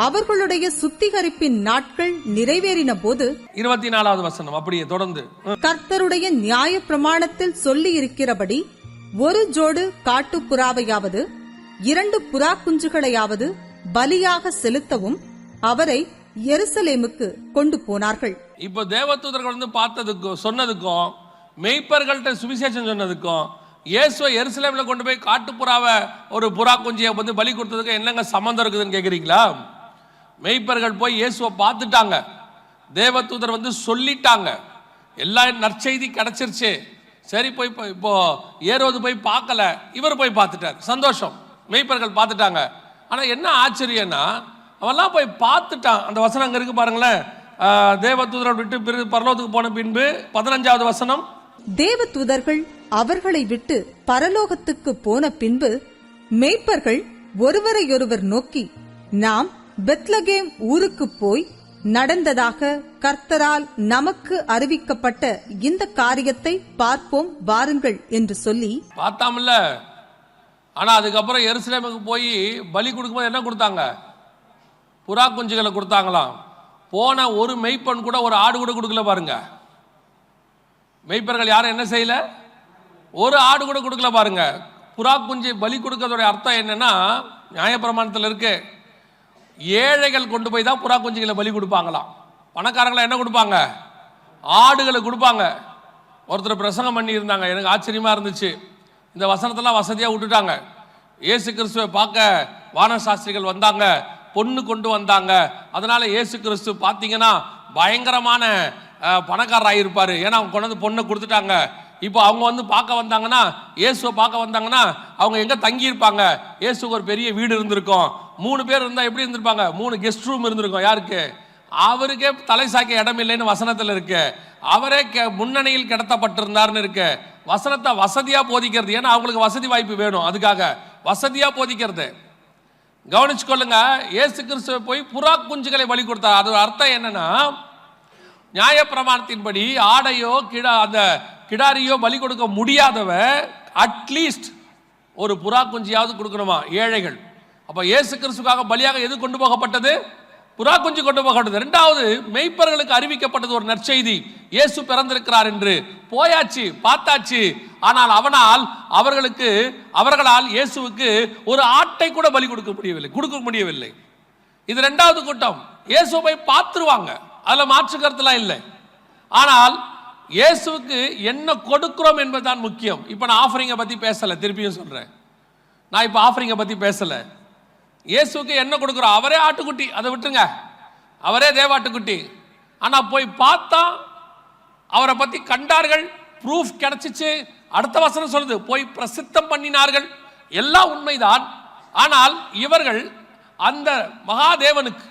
அவர்களுடைய சுத்திகரிப்பின் நாட்கள் நிறைவேறின போது 24வது வசனம் அப்படியே தொடர்ந்து. கர்த்தருடைய நியாய பிரமாணத்தில் சொல்லி இருக்கிறபடி ஒரு ஜோடு காட்டுப்புறாவையாவது 2 புறா குஞ்சுகளையாவது பலியாக செலுத்தவும் அவரை எருசலேமுக்கு கொண்டு போனார்கள். இப்போ தேவதூதர்கள் வந்து பார்த்ததுக்கும் சொன்னதுக்கும் மெய்ப்பர்கள்ட்ட சுவிசேஷம் சொன்னதுக்கும் இயேசுவை எருசலேம்ல கொண்டு போய் காட்டுப்புறாவை ஒரு புறா குஞ்சியை வந்து பலி கொடுத்ததுக்கு என்னங்க சம்பந்தம் இருக்குதுன்னு கேட்குறீங்களா? மெய்ப்பர்கள் போய் இயேசுவை பார்த்துட்டாங்க. தேவதூதர் வந்து சொல்லிட்டாங்க, எல்லா நற்செய்தி கிடைச்சிருச்சு. சரி, போய் இப்போ ஏரோது போய் பார்க்கல, இவர் போய் பார்த்துட்டார். சந்தோஷம், மெய்ப்பர்கள் பார்த்துட்டாங்க. ஆனா என்ன ஆச்சரியம்னா, அவெல்லாம் போய் பார்த்துட்டான். அந்த வசனம் அங்க இருக்கு பாருங்களேன். தேவதூதர்கள் விட்டு பரலோகத்துக்கு போன பின்பு 15வது வசனம். தேவதூதர்கள் அவர்களை விட்டு பரலோகத்துக்கு போன பின்பு மெய்ப்பர்கள் ஒருவரையொருவர் நோக்கி, நாம் பெத்லகேம் ஊருக்கு போய் நடந்ததாக கர்த்தரால் நமக்கு அறிவிக்கப்பட்ட இந்த காரியத்தை பார்ப்போம் வாருங்கள் என்று சொல்லி பார்த்தாமல்ல. ஆனா அதுக்கப்புறம் எருசலேமுக்கு போய் பலி கொடுக்கும்போது என்ன கொடுத்தாங்க? புறா குஞ்சுகளை கொடுத்தாங்களாம். போன ஒரு மெய்ப்பெண் கூட ஒரு ஆடு கூட கொடுக்கல பாருங்க. மெய்ப்பர்கள் யாரும் என்ன செய்யல? ஒரு ஆடு கூட கொடுக்கல பாருங்க. புறா குஞ்சு பலி கொடுக்கறதோட அர்த்தம் என்னன்னா, நியாயப்பிரமாணத்தில் இருக்கு, ஏழைகள் கொண்டு போய் தான் புறா குஞ்சுகளை பலி கொடுப்பாங்களாம். பணக்காரங்களை என்ன கொடுப்பாங்க? ஆடுகளை கொடுப்பாங்க. ஒருத்தர் பிரசங்கம் பண்ணி இருந்தாங்க, எனக்கு ஆச்சரியமா இருந்துச்சு. இந்த வசனத்தெல்லாம் வசதியாக விட்டுட்டாங்க. இயேசு கிறிஸ்துவை பார்க்க வானசாஸ்திரிகள் வந்தாங்க, பொண்ணு கொண்டு வந்தாங்க. அதனால இயேசு கிறிஸ்து பார்த்தீங்கன்னா பயங்கரமான பணக்காரராக இருப்பாரு. ஏன்னா அவங்க கொண்டு வந்து பொண்ணை கொடுத்துட்டாங்க. இப்போ அவங்க வந்து பார்க்க வந்தாங்கன்னா, இயேசுவை பார்க்க வந்தாங்கன்னா அவங்க எங்கே தங்கி இருப்பாங்க? இயேசுக்கு ஒரு பெரிய வீடு இருந்திருக்கும். 3 பேர் இருந்தால் எப்படி இருந்திருப்பாங்க? 3 கெஸ்ட் ரூம் இருந்திருக்கும். யாருக்கு? அவருக்கே தலை சாய்க்க இடம் இல்லைன்னு வசனத்தில் இருக்கு. அவரே முன்னணியில் கிடத்தப்பட்டிருந்தார்னு இருக்கு. வசனத்தை வசதியா போதிக்கிறது. ஏன்னா அவங்களுக்கு வசதி வாய்ப்பு வேணும், அதுக்காக வசதியா போதிக்கிறது. கவனிச்சுக்கொள்ளுங்க. இயேசு கிறிஸ்துவை போய் புறா குஞ்சுகளை பலி கொடுத்தார். அது அர்த்தம் என்னன்னா, நியாயப்பிரமாணத்தின்படி ஆடையோ அந்த கிடாரியோ பலி கொடுக்க முடியாதவ அட்லீஸ்ட் ஒரு புறா குஞ்சியாவது கொடுக்கணுமா ஏழைகள். அப்ப இயேசு கிறிஸ்துக்காக பலியாக எது கொண்டு போகப்பட்டது? புறா குஞ்சு கொண்டு போகப்பட்டது. 2வது, மெய்ப்பர்களுக்கு அறிவிக்கப்பட்டது ஒரு நற்செய்தி, இயேசு பிறந்திருக்கிறார் என்று. போயாச்சு, பார்த்தாச்சு. ஆனால் அவர்களால் இயேசுவுக்கு ஒரு ஆட்டை கூட பலி கொடுக்க முடியவில்லை. இது 2வது கூட்டம். இயேசுவை போய் பார்த்துருவாங்க, அதுல மாற்று கருத்துலாம் இல்லை. ஆனால் இயேசுவுக்கு என்ன கொடுக்கிறோம் என்பதுதான் முக்கியம். இப்ப நான் ஆஃபரிங்கை பத்தி பேசல, திருப்பியும் சொல்றேன். நான் இப்ப ஆஃபரிங்கை பத்தி பேசல. இயேசுக்கு என்ன கொடுக்குறோம்? அவரே ஆட்டுக்குட்டி, அதை விட்டுருங்க, அவரே தேவாட்டுக்குட்டி. ஆனா போய் பார்த்தா அவரை பத்தி கண்டார்கள், ப்ரூஃப் கிடைச்சிச்சு. அடுத்த வசனம் சொல்லுது, போய் பிரசித்தம் பண்ணினார்கள். எல்லாம் உண்மைதான். ஆனால் இவர்கள் அந்த மகாதேவனுக்கு,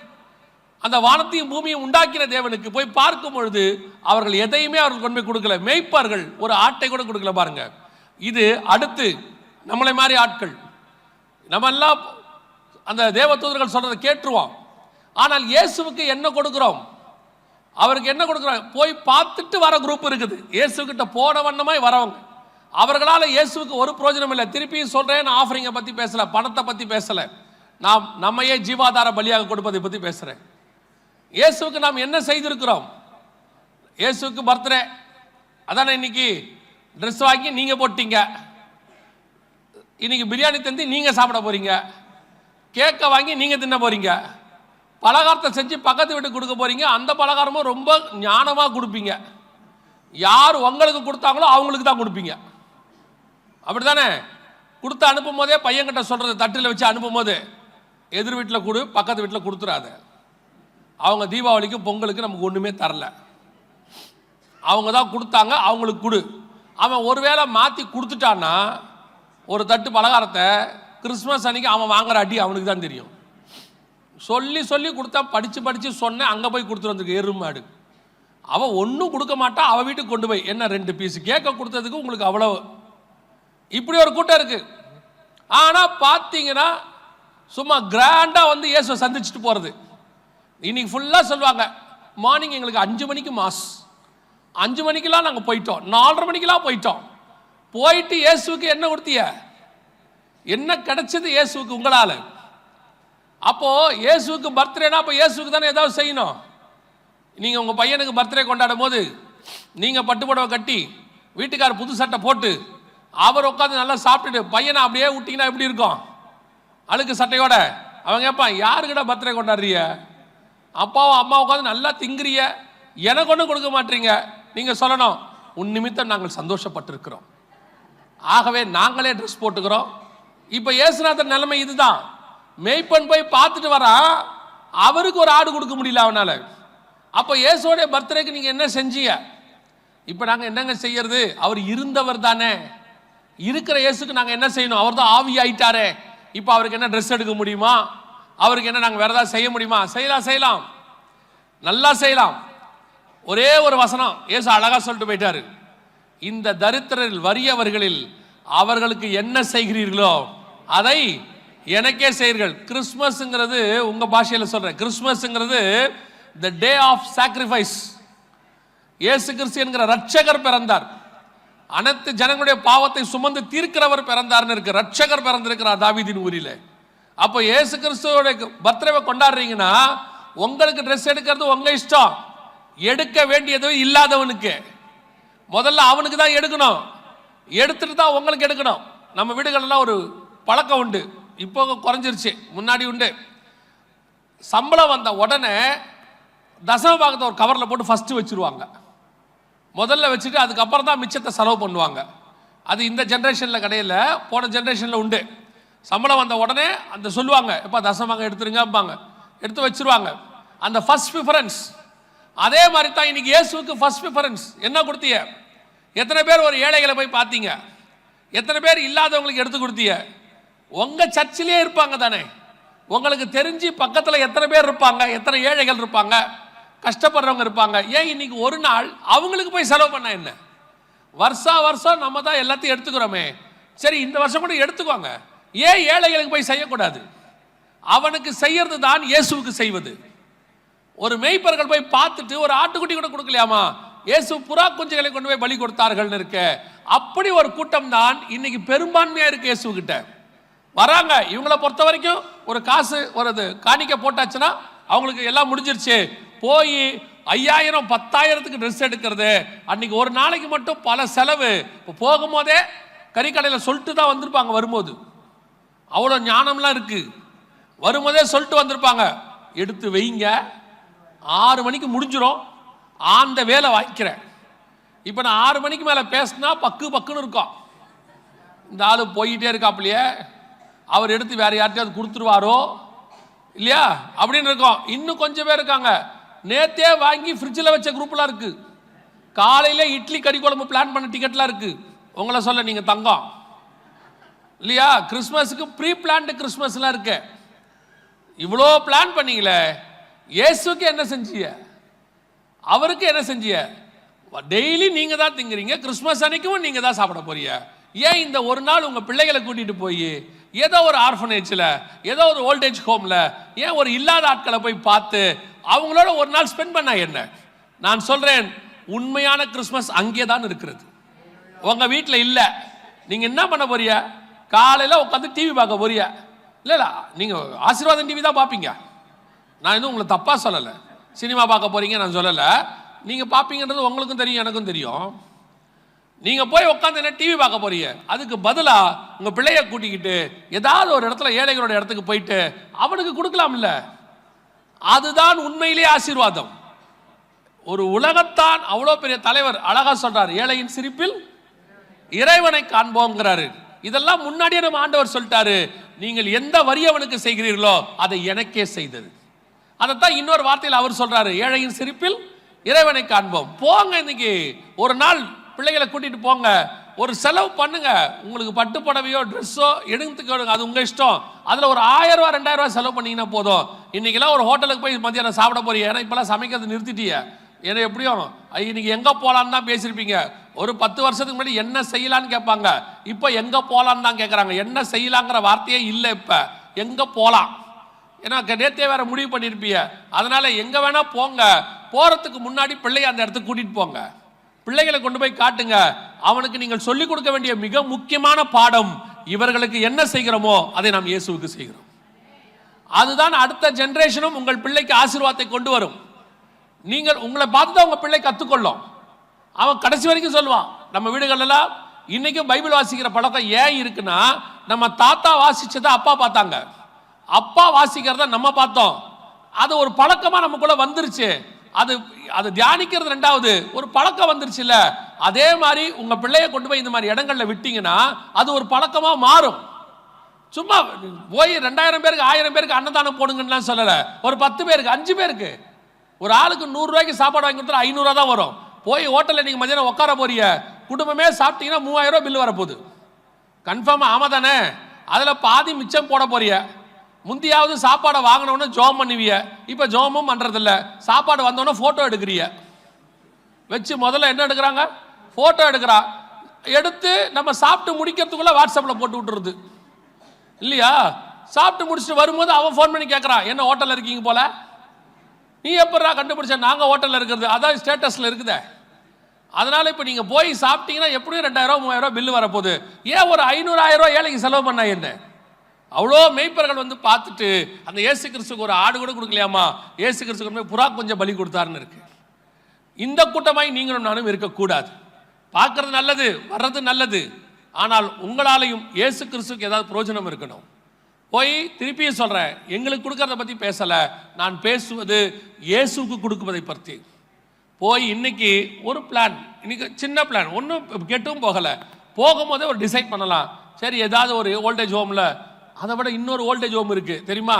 அந்த வானத்தையும் பூமியும் உண்டாக்கின தேவனுக்கு போய் பார்க்கும் பொழுது அவர்கள் எதையுமே அவர்கள் கொண்டு போய் கொடுக்கல. மேய்ப்பார்கள் ஒரு ஆட்டை கூட கொடுக்கல பாருங்க. இது அடுத்து நம்மளை மாதிரி ஆட்கள், நம்ம எல்லாம் அந்த தேவதூதர்கள் சொல்றதை கேட்டுருவோம். ஆனால் இயேசுவுக்கு என்ன கொடுக்கிறோம்? அவருக்கு என்ன கொடுக்கிறோம்? போய் பார்த்துட்டு வர குரூப் இருக்குது. இயேசுகிட்ட போன வண்ணமாய் வரவங்க. அவர்களால் இயேசுவுக்கு ஒரு பிரயோஜனம் இல்லை. திருப்பியும் சொல்றேன், நான் ஆஃபரிங்கை பத்தி பேசல, பணத்தை பத்தி பேசல, நாம் நம்மையே ஜீவாதார பலியாக கொடுப்பதை பத்தி பேசுறேன். இயேசுவுக்கு நாம் என்ன செய்திருக்கிறோம்? இயேசுவுக்கு பர்த்டே, அதான இன்னைக்கு ட்ரெஸ் வாங்கி நீங்க போட்டீங்க, இன்னைக்கு பிரியாணி தந்தி நீங்க சாப்பிட போறீங்க, கேக்கை வாங்கி நீங்க தின்ன போறீங்க, பலகாரத்தை செஞ்சு பக்கத்து வீட்டுக்கு கொடுக்க போறீங்க. அந்த பலகாரமும் ரொம்ப ஞானமா கொடுப்பீங்க. யார் உங்களுக்கு கொடுத்தாங்களோ அவங்களுக்கு தான் கொடுப்பீங்க. அப்படித்தானே? கொடுத்து அனுப்பும் போதே பையன்கிட்ட சொல்றது, தட்டில் வச்சு அனுப்பும் போது, எதிர் வீட்டில் கொடு, பக்கத்து வீட்டில் கொடுத்துறாத. அவங்க தீபாவளிக்கு பொங்கலுக்கு நமக்கு ஒண்ணுமே தரல, அவங்க தான் கொடுத்தாங்க, அவங்களுக்கு கொடு. அவன் ஒருவேளை மாற்றி கொடுத்துட்டான்னா ஒரு தட்டு பலகாரத்தை கிறிஸ்மஸ் அன்னைக்கு அவன் வாங்குற அடி அவனுக்கு தான் தெரியும். சொல்லி சொல்லி கொடுத்தா, படித்து சொன்னேன், அங்கே போய் கொடுத்துட்டு வந்துருக்கு எருமாடு. அவன் ஒன்றும் கொடுக்க மாட்டா, அவன் வீட்டுக்கு கொண்டு போய் என்ன 2 பீஸ் கேட்க கொடுத்ததுக்கு உங்களுக்கு அவ்வளவு. இப்படி ஒரு கூட்டம் இருக்கு. ஆனால் பார்த்தீங்கன்னா சும்மா கிராண்டா வந்து இயேசுவை சந்திச்சுட்டு போறது. இன்னைக்கு ஃபுல்லாக சொல்லுவாங்க, மார்னிங் எங்களுக்கு 5 மணிக்கு மாஸ், 5 மணிக்கெல்லாம் நாங்கள் போயிட்டோம், 4:30 மணிக்கெல்லாம் போயிட்டோம். போயிட்டு இயேசுவுக்கு என்ன கொடுத்தீங்க? என்ன கிடைச்சது இயேசுவுக்கு உங்களால்? அப்போ இயேசுவுக்கு பர்த்டேனா அப்போ இயேசுவுக்கு தானே ஏதாவது செய்யணும். நீங்கள் உங்கள் பையனுக்கு பர்த்டே கொண்டாடும் போது நீங்கள் பட்டுப்புடவை கட்டி, வீட்டுக்காரர் புது சட்டை போட்டு, அவர் உட்காந்து நல்லா சாப்பிட்டுட்டு பையனை அப்படியே விட்டிங்கன்னா எப்படி இருக்கும்? அழுக்கு சட்டையோட. அவங்க கேட்பான், யாருக்கிட்ட பர்த்டே கொண்டாடுறிய? அப்பாவும் அம்மா உட்காந்து நல்லா திங்குறிய, எனக்கு ஒன்றும் கொடுக்க மாட்டீங்க. நீங்கள் சொல்லணும், உன் நிமித்தம் நாங்கள் சந்தோஷப்பட்டிருக்கிறோம், ஆகவே நாங்களே ட்ரெஸ் போட்டுக்கிறோம். இப்போ இயேசுநாதர் நிலைமை இதுதான். மேய்ப்பன் போய் பார்த்துட்டு வரா, அவருக்கு ஒரு ஆடு கொடுக்க முடியல அவனால. அப்போ இயேசுவோடைய பர்த்டேக்கு நீங்கள் என்ன செஞ்சீங்க? இப்போ நாங்கள் என்னங்க செய்யறது? அவர் இருந்தவர் தானே, இருக்கிற இயேசுக்கு நாங்கள் என்ன செய்யணும்? அவர் தான் ஆவி ஆயிட்டாரே. இப்போ அவருக்கு என்ன ட்ரெஸ் எடுக்க முடியுமா? அவருக்கு என்ன நாங்கள் வேற ஏதாவது செய்ய முடியுமா? செய்யலாம், நல்லா செய்யலாம். ஒரே ஒரு வசனம் இயேசு அழகா சொல்லிட்டு போயிட்டாரு, இந்த தரித்திரரில் வறியவர்களில் அவர்களுக்கு என்ன செய்கிறீர்களோ அதை எனக்கே செய்கிறீர்கள். கிறிஸ்மஸ்ங்கிறது, உங்க பாஷையில் சொல்றேன், கிறிஸ்மஸ்ங்கிறது the day of sacrifice. இயேசு கிறிஸ்து என்கிற ரட்சகர் பிறந்தார். அனைத்து ஜனங்களுடைய பாவத்தை சுமந்து தீர்க்கிறவர் பிறந்தார்னு இருக்கு. ரட்சகர் பிறந்திருக்கிறார் தாவீதின் ஊரிலே. அப்போ இயேசு கிறிஸ்துவோட பர்த்டேவை கொண்டாடுறீங்கன்னா உங்களுக்கு ட்ரெஸ் எடுக்கிறது உங்க இஷ்டம். எடுக்க வேண்டியது இல்லாதவனுக்கு முதல்ல அவனுக்கு தான் எடுக்கணும். எடுத்துட்டு தான் உங்களுக்கு எடுக்கணும். நம்ம வீடுகளெல்லாம் ஒரு பழக்கம் உண்டு, இப்போ குறைஞ்சிருச்சு, முன்னாடி உண்டு. சம்பளம் வந்த உடனே தசம பாகத்தை ஒரு கவரில் போட்டு ஃபஸ்ட்டு வச்சுருவாங்க. முதல்ல வச்சுட்டு அதுக்கப்புறம் தான் மிச்சத்தை செலவு பண்ணுவாங்க. அது இந்த ஜென்ரேஷனில் கிடையாது, போன ஜென்ரேஷனில் உண்டு. சம்பளம் வந்த உடனே அந்த சொல்லுவாங்க, எப்போ தசமாக எடுத்துருங்கப்பாங்க, எடுத்து வச்சுருவாங்க. அந்த ஃபர்ஸ்ட் ப்ரிஃபரன்ஸ். அதே மாதிரி தான் இன்னைக்கு இயேசுவுக்கு ஃபர்ஸ்ட் ப்ரிஃபரன்ஸ். என்ன கொடுத்தீங்க? எத்தனை பேர் ஒரு ஏழைகளை போய் பார்த்தீங்க? எத்தனை பேர் இல்லாதவங்களுக்கு எடுத்து கொடுத்தீங்க? உங்கள் சர்ச்சிலே இருப்பாங்க தானே, உங்களுக்கு தெரிஞ்சு பக்கத்தில் எத்தனை பேர் இருப்பாங்க, எத்தனை ஏழைகள் இருப்பாங்க, கஷ்டப்படுறவங்க இருப்பாங்க. ஏன் இன்னைக்கு ஒரு நாள் அவங்களுக்கு போய் செலவு பண்ண என்ன? வருஷம் நம்ம தான் எல்லாத்தையும் எடுத்துக்கிறோமே, சரி இந்த வருஷம் கூட எடுத்துக்கோங்க. ஏன் ஏழைகளுக்கு போய் செய்யக்கூடாது? அவனுக்கு செய்யறது தான் இயேசுவுக்கு செய்வது. ஒரு மேய்ப்பர்கள் போய் பார்த்துட்டு ஒரு ஆட்டுக்குட்டி கூட கொடுக்கலையாமா? இயேசு புறா குஞ்சுகளை கொண்டு போய் பலி கொடுத்தார்கள் இருக்க. அப்படி ஒரு கூட்டம் தான் இன்னைக்கு பெரும்பான்மையா இருக்கு இயேசு கிட்ட வராங்க. இவங்களை பொறுத்த வரைக்கும் ஒரு காசு ஒரு காணிக்க போட்டாச்சுன்னா அவங்களுக்கு எல்லாம் முடிஞ்சிருச்சு. போய் 5000 10,000க்கு ட்ரெஸ் எடுக்கிறது, அன்னைக்கு ஒரு நாளைக்கு மட்டும் பல செலவு. இப்போ போகும்போதே கறிக்கடையில் சொல்லிட்டு தான் வந்திருப்பாங்க. வரும்போது அவ்வளோ ஞானம்லாம் இருக்கு. வரும்போதே சொல்லிட்டு வந்திருப்பாங்க, எடுத்து வைங்க, 6 மணிக்கு முடிஞ்சிடும், அந்த வேலை வாங்கிக்கிறேன். இப்போ நான் 6 மணிக்கு மேலே பேசினா பக்குன்னு இருக்கும். இந்த ஆளு போயிட்டே இருக்காப்லையே, அவர் எடுத்து வேற யார்கிட்டயாவது கொடுத்துருவாரோ இல்லையா அப்படின்னு இருக்கும். இன்னும் கொஞ்சம் பேர் இருக்காங்க, நேத்தே வாங்கி ஃப்ரிட்ஜில் வச்ச குரூப்லாம் இருக்கு. காலையில் இட்லி கறி குழம்பு பிளான் பண்ண டிக்கெட்லாம் இருக்கு. உங்களை சொல்ல நீங்க தங்கம் இல்லையா? கிறிஸ்மஸுக்கு ப்ரீ பிளான்டு கிறிஸ்மஸ்லாம் இருக்கு. இவ்வளோ பிளான் பண்ணீங்களே, இயேசுக்கு என்ன செஞ்சீங்க? அவருக்கு என்ன செஞ்சீங்க? டெய்லி நீங்க தான் திங்குறீங்க, கிறிஸ்மஸ் அன்னைக்கும் நீங்க தான் சாப்பிட போறீங்க. ஏன் இந்த ஒரு நாள் உங்க பிள்ளைகளை கூட்டிட்டு போய் ஏதோ ஒரு ஆர்ஃபனேஜ்ல, ஏதோ ஒரு ஓல்டேஜ் ஹோம்ல, ஏன் ஒரு இல்லாத ஆட்களை போய் பார்த்து அவங்களோட ஒரு நாள் ஸ்பெண்ட் பண்ண என்ன? நான் சொல்றேன், உண்மையான கிறிஸ்மஸ் அங்கே தான் இருக்கிறது, உங்க வீட்டில் இல்ல. நீங்க என்ன பண்ண போறீங்க? காலையில உட்காந்து டிவி பார்க்க போறீங்க. இல்ல நீங்க ஆசீர்வாதம் டிவி தான் பார்ப்பீங்க. நான் எதுவும் உங்களை தப்பா சொல்லலை. சினிமா பார்க்க போறீங்க நான் சொல்லலை, நீங்க பார்ப்பீங்கன்றது உங்களுக்கும் தெரியும், எனக்கும் தெரியும். நீங்க போய் உட்காந்து என்ன டிவி பார்க்க போறீங்க? அதுக்கு பதிலா உங்க பிள்ளைய கூட்டிக்கிட்டு ஏதாவது ஒரு இடத்துல ஏழைகளோட இடத்துக்கு போயிட்டு அவனுக்கு கொடுக்கலாம்ல. அதுதான் உண்மையிலேயே ஆசீர்வாதம். ஒரு உலகத்தான் அவ்வளோ பெரிய தலைவர் அழகா சொல்றாரு, ஏழையின் சிரிப்பில் இறைவனை காண்போங்கிறாரு. இதெல்லாம் முன்னாடியே நம்ம ஆண்டவர் சொல்லிட்டாரு, நீங்கள் எந்த வறியவனுக்கு செய்கிறீர்களோ அதை எனக்கே செய்தது. அதைத்தான் இன்னொரு வார்த்தையில் அவர் சொல்றாரு, ஏழையின் சிரிப்பில் இறைவனை காண்போம். போங்க, இன்னைக்கு ஒரு நாள் பிள்ளைகளை கூட்டிட்டு போங்க, ஒரு செலவு பண்ணுங்க. உங்களுக்கு பட்டு புடவையோ ட்ரெஸ்ஸோ எடுத்துக்கோங்க, அது உங்க இஷ்டம். அதுல ஒரு 1000 ரூபா 2000 ரூபா செலவு பண்ணீங்கன்னா போதும். இன்னைக்கெல்லாம் ஒரு ஹோட்டலுக்கு போய் மத்தியானம் சாப்பிட போறீங்க, ஏன்னா இப்பெல்லாம் சமைக்கிறது நிறுத்திட்டீங்க. ஏன்னா எப்படியும் இன்னைக்கு எங்க போலான்னு தான் பேசியிருப்பீங்க. ஒரு 10 வருஷத்துக்கு முன்னாடி என்ன செய்யலான்னு கேட்பாங்க, இப்போ எங்க போலான்னு தான் கேட்கறாங்க. என்ன செய்யலாங்கிற வார்த்தையே இல்லை, இப்ப எங்க போலாம். ஏன்னா நேத்தே வேற முடிவு பண்ணிருப்பீங்க. அதனால எங்க வேணா போங்க, போறதுக்கு முன்னாடி பிள்ளைய அந்த இடத்துக்கு கூட்டிட்டு போங்க, பிள்ளைகளை கொண்டு போய் காட்டுங்க. அவனுக்கு நீங்கள் சொல்லிக் கொடுக்க வேண்டிய மிக முக்கியமான பாடம், இவர்களுக்கு என்ன செய்கிறோமோ அதை நாம் இயேசுவுக்கு செய்கிறோம். அதுதான் அடுத்த ஜெனரேஷனும் உங்கள் பிள்ளைக்கு ஆசீர்வாதத்தை கொண்டு வரும். நீங்கள் உங்களை பார்த்து தான் உங்க பிள்ளை கத்துக்கொள்ளும். அவன் கடைசி வரைக்கும் சொல்லுவான். நம்ம வீடுகளெல்லாம் இன்னைக்கும் பைபிள் வாசிக்கிற பழக்கம் ஏன் இருக்குன்னா, நம்ம தாத்தா வாசிச்சதை அப்பா பார்த்தாங்க, அப்பா வாசிக்கிறத நம்ம பார்த்தோம். அது ஒரு பழக்கமா நமக்குள்ள வந்துருச்சு. அது தியானிக்கிறது ரெண்டாவது, ஒரு பழக்கம் வந்துருச்சு இல்ல. அதே மாதிரி உங்க பிள்ளைய கொண்டு போய் இந்த மாதிரி இடங்கள்ல விட்டீங்கன்னா அது ஒரு பழக்கமா மாறும். சும்மா போய் 2000 பேருக்கு 1000 பேருக்கு அன்னதானம் போடுங்கன்னு சொல்லல, ஒரு 10 பேருக்கு 5 பேருக்கு ஒரு ஆளுக்கு 100 ரூபாய்க்கு சாப்பாடு வாங்கி கொடுத்தா 500 ரூபா தான் வரும். போய் ஹோட்டல்ல நீங்க மதியானம் உட்கார போறீங்க, குடும்பமே சாப்பிட்டீங்கன்னா 3000 ரூபாய் பில் வரப்போகுது கன்ஃபார்மா. ஆமா தானே? அதுல பாதி மிச்சம் போட போறீங்க. முந்தியாவது சாப்பாடை வாங்கினோன்னு ஜோம் பண்ணுவீங்க, இப்ப ஜோமும் பண்றதில்ல. சாப்பாடு வந்தோடனே போட்டோ எடுக்கிறீங்க வச்சு. முதல்ல என்ன எடுக்கிறாங்க? போட்டோ எடுக்கிறா. எடுத்து நம்ம சாப்பிட்டு முடிக்கிறதுக்குள்ள வாட்ஸ்அப்ல போட்டு விட்டுருது இல்லையா? சாப்பிட்டு முடிச்சுட்டு வரும்போது அவன் ஃபோன் பண்ணி கேட்கறான், என்ன ஹோட்டல்ல இருக்கீங்க போல, நீ எப்படா கண்டுபிடிச்ச? நாங்கள் ஹோட்டலில் இருக்கிறது அதான் ஸ்டேட்டஸில் இருக்குதே. அதனால் இப்போ நீங்கள் போய் சாப்பிட்டீங்கன்னா எப்படியும் 2000 3000 பில்லு வரப்போகுது. ஏன் ஒரு 500 1000 ஏழைக்கு செலவு பண்ணா என்ன? அவ்வளோ மெய்ப்பர்கள் வந்து பார்த்துட்டு அந்த இயேசு கிறிஸ்துக்கு ஒரு ஆடு கூட கொடுக்கலையாமா, இயேசு கிறிஸ்துக்கு புறா கொஞ்சம் பலி கொடுத்தாருன்னு இருக்கு. இந்த கூட்டமாய் நீங்களும் நானும் இருக்கக்கூடாது. பார்க்கறது நல்லது, வர்றது நல்லது, ஆனால் உங்களாலையும் இயேசு கிறிஸ்துக்கு ஏதாவது பிரயோஜனம் இருக்கணும். போய் திருப்பியும் சொல்கிறேன், எங்களுக்கு கொடுக்கறத பற்றி பேசலை, நான் பேசுவது இயேசுக்கு கொடுக்குவதை பற்றி. போய் இன்னைக்கு ஒரு பிளான், இன்னைக்கு சின்ன பிளான், ஒன்றும் கெட்டும் போகலை, போகும்போதே ஒரு டிசைட் பண்ணலாம். சரி, ஏதாவது ஒரு ஓல்டேஜ் ஹோமில், அதை விட இன்னொரு ஓல்டேஜ் ஹோம் இருக்குது தெரியுமா,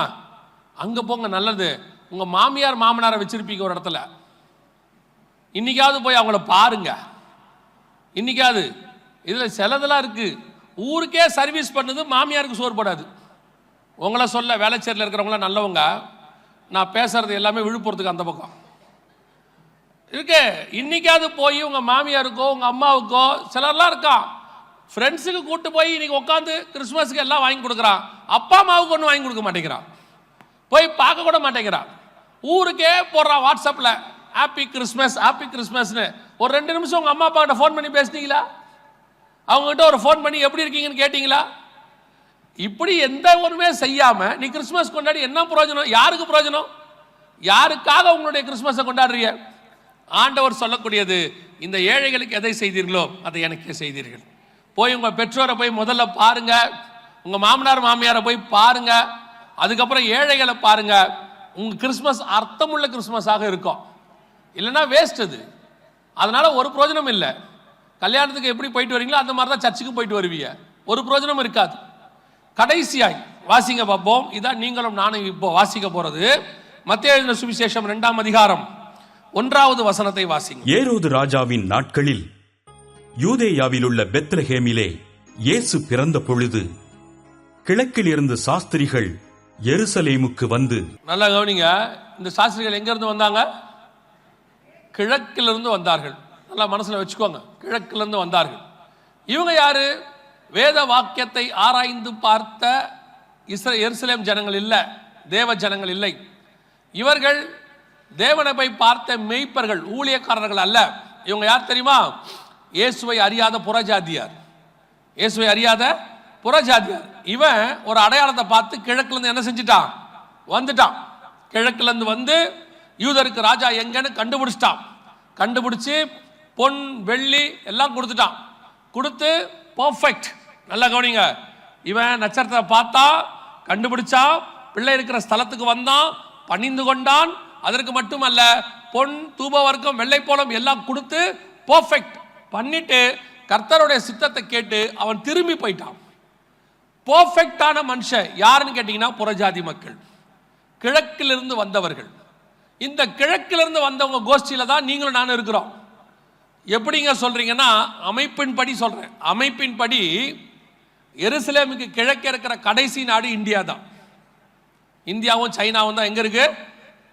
அங்கே போங்க, நல்லது. உங்கள் மாமியார் மாமனாரை வச்சிருப்பீங்க ஒரு இடத்துல, இன்னைக்காவது போய் அவங்கள பாருங்க. இன்னைக்காவது இதில் சிலதெல்லாம் இருக்குது, ஊருக்கே சர்வீஸ் பண்ணுது, மாமியாருக்கு சோறு போடாது. உங்களை சொல்ல வேலைச்சேரியில் இருக்கிறவங்களாம் நல்லவங்க, நான் பேசுறது எல்லாமே விழுப்புரத்துக்கு அந்த பக்கம் இருக்கு. இன்னைக்காவது போய் உங்கள் மாமியாருக்கோ உங்கள் அம்மாவுக்கோ, சிலர்லாம் இருக்கான் ஃப்ரெண்ட்ஸுக்கு கூட்டு போய் இன்னைக்கு உட்காந்து கிறிஸ்மஸுக்கு எல்லாம் வாங்கி கொடுக்குறான், அப்பா அம்மாவுக்கு ஒன்றும் வாங்கி கொடுக்க மாட்டேங்கிறான், போய் பார்க்க கூட மாட்டேங்கிறான். ஊருக்கே போடுறான் வாட்ஸ்அப்பில் ஹாப்பி கிறிஸ்மஸ் ஹாப்பி கிறிஸ்மஸ்னு. ஒரு 2 நிமிஷம் உங்கள் அம்மா அப்பா கிட்ட ஃபோன் பண்ணி பேசுனீங்களா? அவங்ககிட்ட ஒரு ஃபோன் பண்ணி எப்படி இருக்கீங்கன்னு கேட்டிங்களா? இப்படி எந்த ஒன்றுமே செய்யாமல் நீ கிறிஸ்மஸ் கொண்டாடி என்ன பிரயோஜனம்? யாருக்கு பிரயோஜனம்? யாருக்காக உங்களுடைய கிறிஸ்மஸை கொண்டாடுறீங்க? ஆண்டவர் சொல்லக்கூடியது, இந்த ஏழைகளுக்கு எதை செய்தீர்களோ அதை எனக்கே செய்தீர்கள். போய் உங்கள் பெற்றோரை போய் முதல்ல பாருங்க, உங்கள் மாமனார் மாமியாரை போய் பாருங்க, அதுக்கப்புறம் ஏழைகளை பாருங்க. உங்கள் கிறிஸ்மஸ் அர்த்தமுள்ள கிறிஸ்மஸாக இருக்கும். இல்லைன்னா வேஸ்ட் அது. அதனால ஒரு பிரயோஜனம் இல்லை. கல்யாணத்துக்கு எப்படி போயிட்டு வரீங்களோ அந்த மாதிரி தான் சர்ச்சுக்கு போயிட்டு வருவீங்க, ஒரு பிரயோஜனம் இருக்காது. கடைசியாய் வாசிங்க பார்ப்போம். இதான் நீங்களும் நானும் இப்போ வாசிக்க போறது. மத்தேயு எழுதின சுவிசேஷம் 2ஆம் அதிகாரம் 1வது வசனத்தை வாசிங்க. ஏரோது ராஜாவின் நாட்களில் யூதேயாவில் உள்ள பெத்லஹேமிலே இயேசு பிறந்த பொழுது கிழக்கில் இருந்து சாஸ்திரிகள் எருசலேமுக்கு வந்து. நல்லா கவனிங்க, இந்த சாஸ்திரிகள் எங்க இருந்து வந்தாங்க? கிழக்கிலிருந்து வந்தார்கள். நல்லா மனசுல வச்சுக்கோங்க, கிழக்கிலிருந்து வந்தார்கள். இவங்க யாரு? வேத வாக்கியத்தை ஆராய்ந்து பார்த்த எருசலேம் ஜனங்கள் இல்லை, தேவ ஜனங்கள் இல்லை. இவர்கள் தேவனை போய் பார்த்த மெய்ப்பர்கள், ஊழியக்காரர்கள் அல்ல. இவங்க யார் தெரியுமா? இயேசுவை அறியாத புறஜாதியார். இயேசுவை அறியாத புறஜாதியார். இவன் ஒரு அடையாளத்தை பார்த்து கிழக்குலேருந்து என்ன செஞ்சிட்டான்? வந்துட்டான். கிழக்குலேருந்து வந்து யூதருக்கு ராஜா எங்கன்னு கண்டுபிடிச்சிட்டான். கண்டுபிடிச்சு பொன் வெள்ளி எல்லாம் கொடுத்துட்டான். கொடுத்து பர்ஃபெக்ட். நல்லா கவனிங்க, இவன் நட்சத்திரத்தை பார்த்தா, கண்டுபிடிச்சா, பிள்ளை இருக்கிற ஸ்தலத்துக்கு வந்தான், பணிந்து கொண்டான். அதற்கு மட்டுமல்ல, பொன் தூப வர்க்கம் வெள்ளை போலம் எல்லாம் கொடுத்து பர்ஃபெக்ட் பண்ணிட்டு கர்த்தருடைய சித்தத்தை கேட்டு அவன் திரும்பி போயிட்டான். பர்ஃபெக்டான மனுஷன் யாருன்னு கேட்டீங்கன்னா புறஜாதி மக்கள், கிழக்கிலிருந்து வந்தவர்கள். இந்த கிழக்கிலிருந்து வந்தவங்க கோஷ்டியில தான் நீங்களும் நானும் இருக்கிறோம். எப்படிங்க சொல்றீங்கன்னா, அமைப்பின்படி சொல்றேன். அமைப்பின்படி எருசலேமுக்கு கிழக்கே இருக்கிற கடைசி நாடு இந்தியா தான். இந்தியாவும் சைனாவும் தான் எங்க இருக்கு?